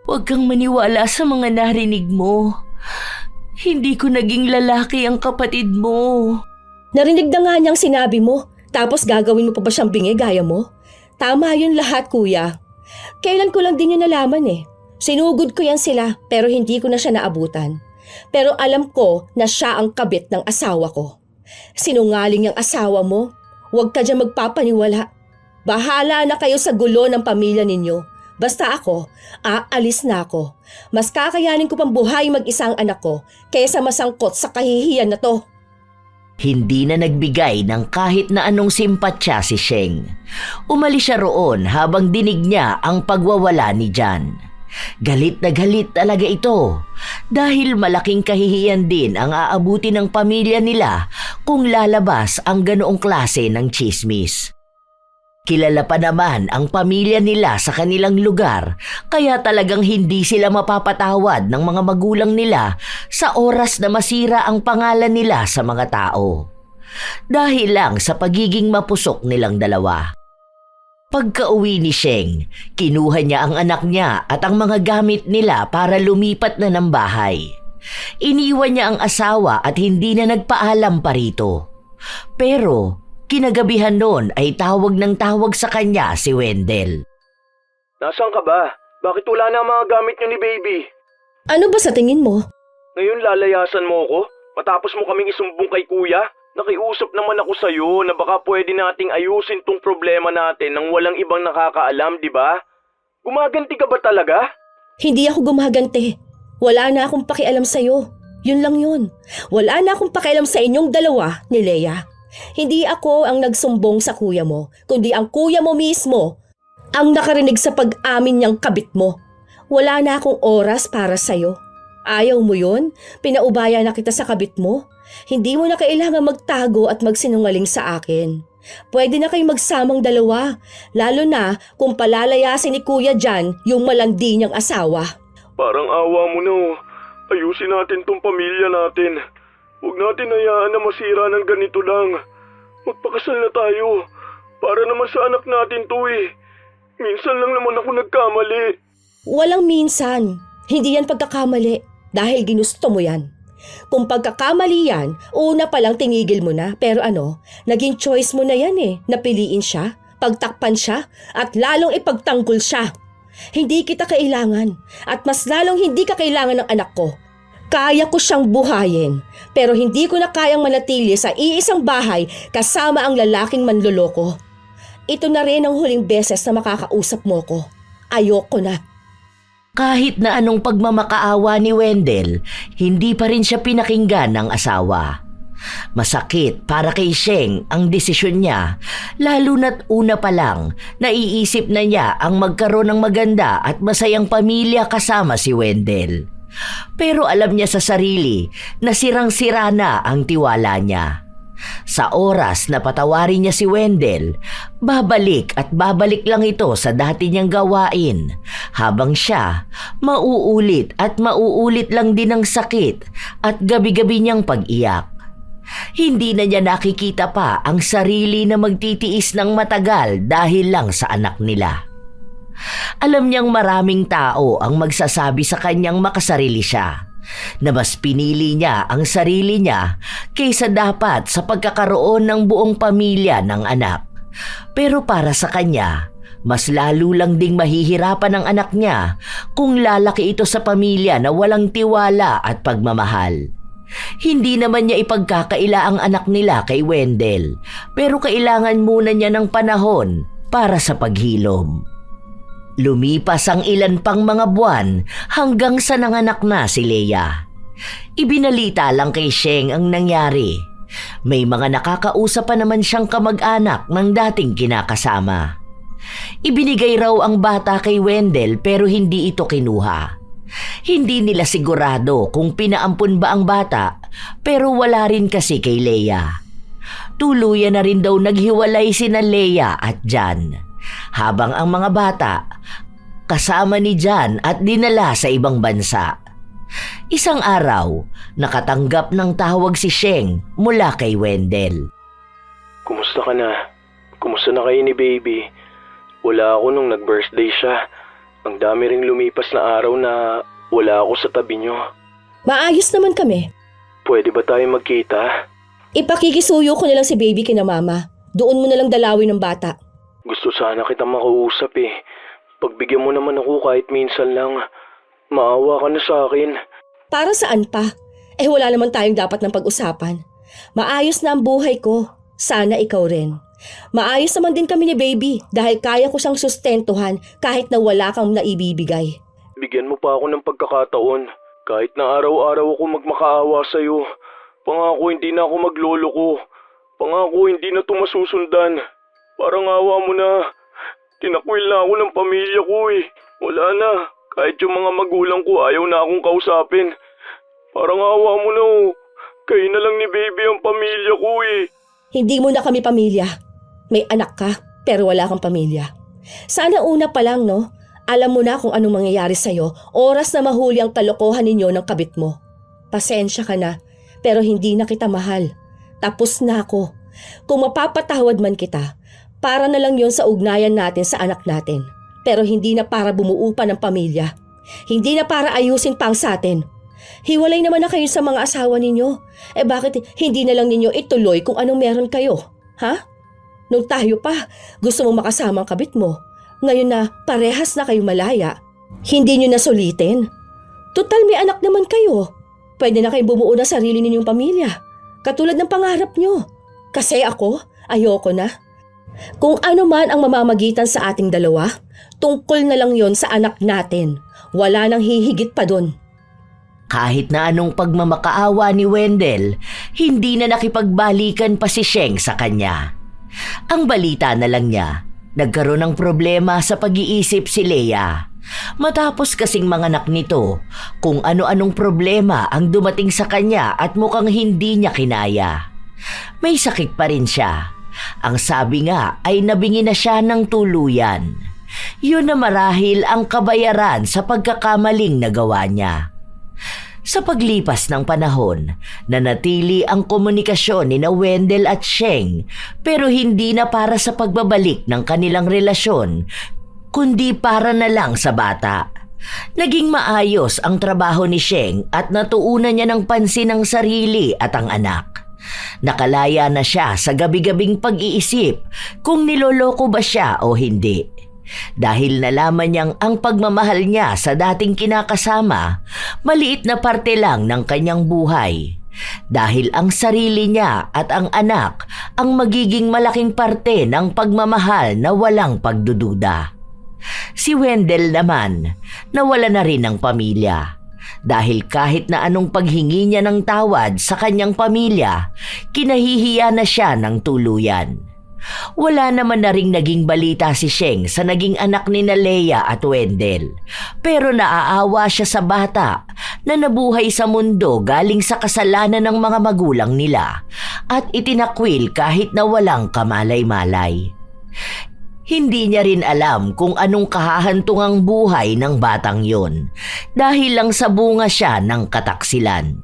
Huwag kang maniwala sa mga narinig mo. Hindi ko naging lalaki ang kapatid mo. Narinig na nga niyang sinabi mo, tapos gagawin mo pa ba siyang bingi gaya mo? Tama yun lahat, kuya. Kailan ko lang din yun nalaman eh. Sinugod ko yan sila pero hindi ko na siya naabutan. Pero alam ko na siya ang kabit ng asawa ko. Sinungaling ang asawa mo. Huwag ka dyan magpapaniwala. Bahala na kayo sa gulo ng pamilya ninyo. Basta ako, aalis na ako. Mas kakayanin ko pang buhay mag-isang anak ko kaysa masangkot sa kahihiyan na to. Hindi na nagbigay ng kahit na anong simpatsya si Sheng. Umalis siya roon habang dinig niya ang pagwawala ni Jan. Galit na galit talaga ito dahil malaking kahihiyan din ang aabuti ng pamilya nila kung lalabas ang ganoong klase ng tsismis. Kilala pa naman ang pamilya nila sa kanilang lugar kaya talagang hindi sila mapapatawad ng mga magulang nila sa oras na masira ang pangalan nila sa mga tao. Dahil lang sa pagiging mapusok nilang dalawa. Pagka-uwi ni Sheng, kinuha niya ang anak niya at ang mga gamit nila para lumipat na ng bahay. Iniwan niya ang asawa at hindi na nagpaalam pa rito. Pero kinagabihan noon ay tawag ng tawag sa kanya si Wendell. Nasaan ka ba? Bakit wala na ang mga gamit niyo ni baby? Ano ba sa tingin mo? Ngayon lalayasan mo ko? Matapos mo kaming isumbong kay kuya? Nakiusap naman ako sa'yo na baka pwede nating ayusin tong problema natin nang walang ibang nakakaalam, di ba? Gumaganti ka ba talaga? Hindi ako gumaganti. Wala na akong pakialam sa'yo. Yun lang yun. Wala na akong pakialam sa inyong dalawa ni Leia. Hindi ako ang nagsumbong sa kuya mo, kundi ang kuya mo mismo ang nakarinig sa pag-amin niyang kabit mo. Wala na akong oras para sa'yo. Ayaw mo yun? Pinaubaya na kita sa kabit mo? Hindi mo na kailangan magtago at magsinungaling sa akin. Pwede na kayo magsamang dalawa, lalo na kung palalayasin ni kuya Jan yung malandi niyang asawa. Parang awa mo na oh. Ayusin natin tong pamilya natin. Huwag natin hayaan na masira ng ganito lang. Magpakasal na tayo. Para naman sa anak natin to eh. Minsan lang naman ako nagkamali. Walang minsan. Hindi yan pagkakamali. Dahil ginusto mo yan. Kung pagkakamali yan, una pa lang tinigil mo na. Pero naging choice mo na yan eh. Napiliin siya, pagtakpan siya, at lalong ipagtanggol siya. Hindi kita kailangan. At mas lalong hindi ka kailangan ng anak ko. Kaya ko siyang buhayin, pero hindi ko na kayang manatili sa iisang bahay kasama ang lalaking manloloko. Ito na rin ang huling beses na makakausap mo ko. Ayoko na. Kahit na anong pagmamakaawa ni Wendell, hindi pa rin siya pinakinggan ng asawa. Masakit para kay Sheng ang desisyon niya, lalo na't una pa lang naiisip na niya ang magkaroon ng maganda at masayang pamilya kasama si Wendell. Pero alam niya sa sarili na sirang-sira na ang tiwala niya. Sa oras na patawarin niya si Wendell, babalik at babalik lang ito sa dati niyang gawain, habang siya mauulit at mauulit lang din ang sakit at gabi-gabi niyang pag-iyak. Hindi na niya nakikita pa ang sarili na magtitiis ng matagal dahil lang sa anak nila. Alam niyang maraming tao ang magsasabi sa kanyang makasarili siya, na mas pinili niya ang sarili niya kaysa dapat sa pagkakaroon ng buong pamilya ng anak. Pero para sa kanya, mas lalo lang ding mahihirapan ang anak niya kung lalaki ito sa pamilya na walang tiwala at pagmamahal. Hindi naman niya ipagkakaila ang anak nila kay Wendell, pero kailangan muna niya ng panahon para sa paghilom. Lumipas ang ilan pang mga buwan hanggang sa nanganak na si Leia. Ibinalita lang kay Sheng ang nangyari. May mga nakakausap pa naman siyang kamag-anak ng dating kinakasama. Ibinigay raw ang bata kay Wendell pero hindi ito kinuha. Hindi nila sigurado kung pinaampun ba ang bata pero wala rin kasi kay Leia. Tuluyan na rin daw naghiwalay sina Leia at Jan. Habang ang mga bata kasama ni Jan at dinala sa ibang bansa. Isang araw, nakatanggap ng tawag si Sheng mula kay Wendell. Kumusta ka na? Kumusta na kayo ni baby? Wala ako nung nag-birthday siya. Ang dami ring lumipas na araw na wala ako sa tabi niyo. Maayos naman kami. Pwede ba tayo magkita? Ipakikisuyo ko na lang si baby kina mama. Doon mo na lang dalawin ng bata. Gusto sana kita makausap eh. Pagbigyan mo naman ako kahit minsan lang. Maawa ka na sa akin. Para saan pa? Wala naman tayong dapat ng pag-usapan. Maayos na ang buhay ko. Sana ikaw rin. Maayos naman din kami ni baby dahil kaya ko siyang sustentuhan kahit na wala kang naibibigay. Bigyan mo pa ako ng pagkakataon. Kahit na araw-araw ako magmakaawa sa'yo. Pangako hindi na ako magloloko. Pangako hindi na ito masusundan. Parang awa mo na. Tinakwil na ako ng pamilya ko eh. Wala na. Kahit yung mga magulang ko ayaw na akong kausapin. Parang awa mo na oh. Kayo na lang ni baby ang pamilya ko eh. Hindi mo na kami pamilya. May anak ka pero wala kang pamilya. Sana una pa lang no, alam mo na kung anong mangyayari sa'yo oras na mahuli ang kalokohan ninyo ng kabit mo. Pasensya ka na pero hindi na kita mahal. Tapos na ako. Kung mapapatawad man kita, para na lang yon sa ugnayan natin sa anak natin. Pero hindi na para bumuo pa ng pamilya. Hindi na para ayusin pang sa atin. Hiwalay naman na kayo sa mga asawa ninyo. Bakit hindi na lang ninyo ituloy kung anong meron kayo? Ha? Nung tayo pa, gusto mo makasama ang kabit mo. Ngayon na parehas na kayo malaya, hindi nyo na sulitin. Total may anak naman kayo. Pwede na kayong bumuo ng sarili ninyong pamilya. Katulad ng pangarap nyo. Kasi ako, ayoko na. Kung ano man ang mamamagitan sa ating dalawa, tungkol na lang yon sa anak natin. Wala nang hihigit pa dun. Kahit na anong pagmamakaawa ni Wendell, hindi na nakipagbalikan pa si Sheng sa kanya. Ang balita na lang niya, nagkaroon ng problema sa pag-iisip si Leia. Matapos kasing manganak nito, kung ano-anong problema ang dumating sa kanya at mukhang hindi niya kinaya. May sakit pa rin siya. Ang sabi nga ay nabingi na siya ng tuluyan. Yun na marahil ang kabayaran sa pagkakamaling nagawa niya. Sa paglipas ng panahon, nanatili ang komunikasyon ni Wendell at Sheng pero hindi na para sa pagbabalik ng kanilang relasyon, kundi para na lang sa bata. Naging maayos ang trabaho ni Sheng at natuunan niya ng pansin ang sarili at ang anak. Nakalaya na siya sa gabi-gabing pag-iisip kung niloloko ba siya o hindi. Dahil nalaman niyang ang pagmamahal niya sa dating kinakasama, maliit na parte lang ng kanyang buhay. Dahil ang sarili niya at ang anak ang magiging malaking parte ng pagmamahal na walang pagdududa. Si Wendell naman, nawala na rin ng pamilya. Dahil kahit na anong paghingi niya ng tawad sa kanyang pamilya, kinahihiya na siya ng tuluyan. Wala naman na ring naging balita si Sheng sa naging anak ni Leia at Wendell. Pero naaawa siya sa bata na nabuhay sa mundo galing sa kasalanan ng mga magulang nila at itinakwil kahit na walang kamalay-malay. Hindi niya rin alam kung anong kahahantungang buhay ng batang yon dahil lang sa bunga siya ng kataksilan.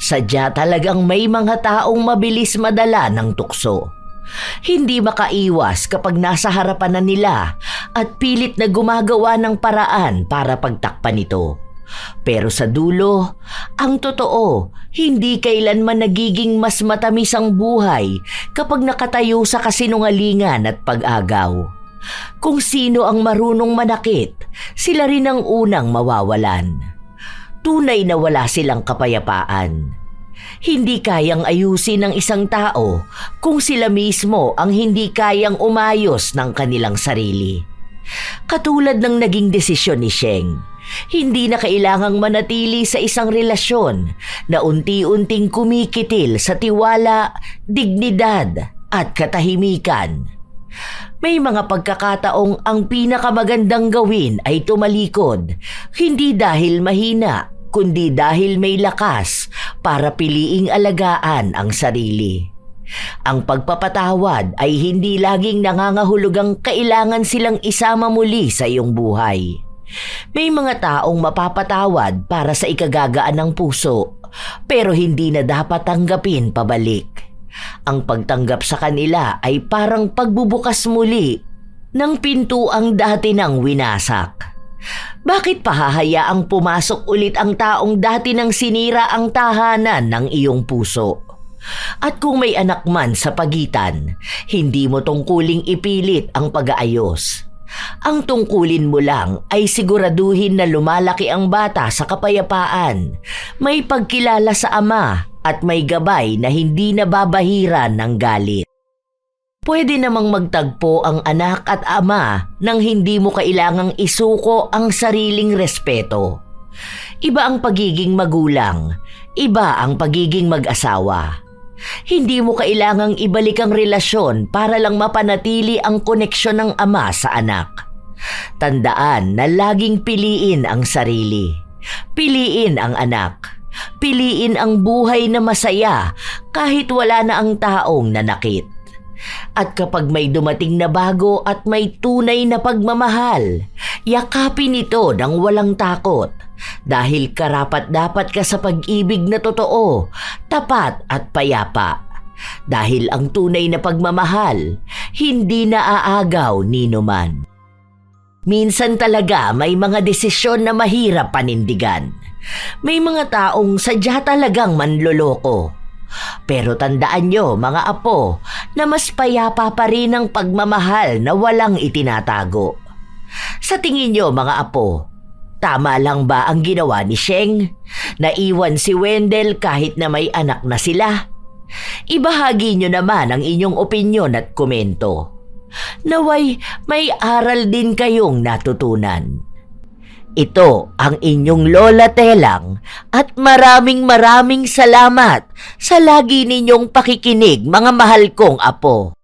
Sadya talagang may mga taong mabilis madala ng tukso. Hindi makaiwas kapag nasa harapan na nila at pilit na gumagawa ng paraan para pagtakpan ito. Pero sa dulo, ang totoo, hindi kailanman nagiging mas matamis ang buhay kapag nakatayo sa kasinungalingan at pag-agaw. Kung sino ang marunong manakit, sila rin ang unang mawawalan. Tunay na wala silang kapayapaan. Hindi kayang ayusin ng isang tao kung sila mismo ang hindi kayang umayos ng kanilang sarili. Katulad ng naging desisyon ni Sheng, hindi na kailangang manatili sa isang relasyon na unti-unting kumikitil sa tiwala, dignidad at katahimikan. May mga pagkakataong ang pinakamagandang gawin ay tumalikod, hindi dahil mahina, kundi dahil may lakas para piliing alagaan ang sarili. Ang pagpapatawad ay hindi laging nangangahulugang kailangan silang isama muli sa iyong buhay. May mga taong mapapatawad para sa ikagagaan ng puso, pero hindi na dapat tanggapin pabalik. Ang pagtanggap sa kanila ay parang pagbubukas muli ng pintuang dati nang winasak. Bakit pahahayaang pumasok ulit ang taong dati nang sinira ang tahanan ng iyong puso? At kung may anak man sa pagitan, hindi mo tungkuling ipilit ang pag-aayos. Ang tungkulin mo lang ay siguraduhin na lumalaki ang bata sa kapayapaan, may pagkilala sa ama at may gabay na hindi nababahiran ng galit. Pwede namang magtagpo ang anak at ama nang hindi mo kailangang isuko ang sariling respeto. Iba ang pagiging magulang, iba ang pagiging mag-asawa. Hindi mo kailangang ibalik ang relasyon para lang mapanatili ang koneksyon ng ama sa anak. Tandaan na laging piliin ang sarili. Piliin ang anak. Piliin ang buhay na masaya kahit wala na ang taong nanakit. At kapag may dumating na bago at may tunay na pagmamahal, yakapin ito ng walang takot. Dahil karapat-dapat ka sa pag-ibig na totoo, tapat at payapa. Dahil ang tunay na pagmamahal, hindi naaagaw ninuman. Minsan talaga may mga desisyon na mahirap panindigan. May mga taong sadya talagang manloloko. Pero tandaan nyo mga apo na mas payapa pa rin ang pagmamahal na walang itinatago. Sa tingin nyo mga apo, tama lang ba ang ginawa ni Sheng? Naiwan si Wendell kahit na may anak na sila? Ibahagi nyo naman ang inyong opinyon at komento. Naway may aral din kayong natutunan. Ito ang inyong Lola Telang at maraming salamat sa lagi ninyong pakikinig mga mahal kong apo.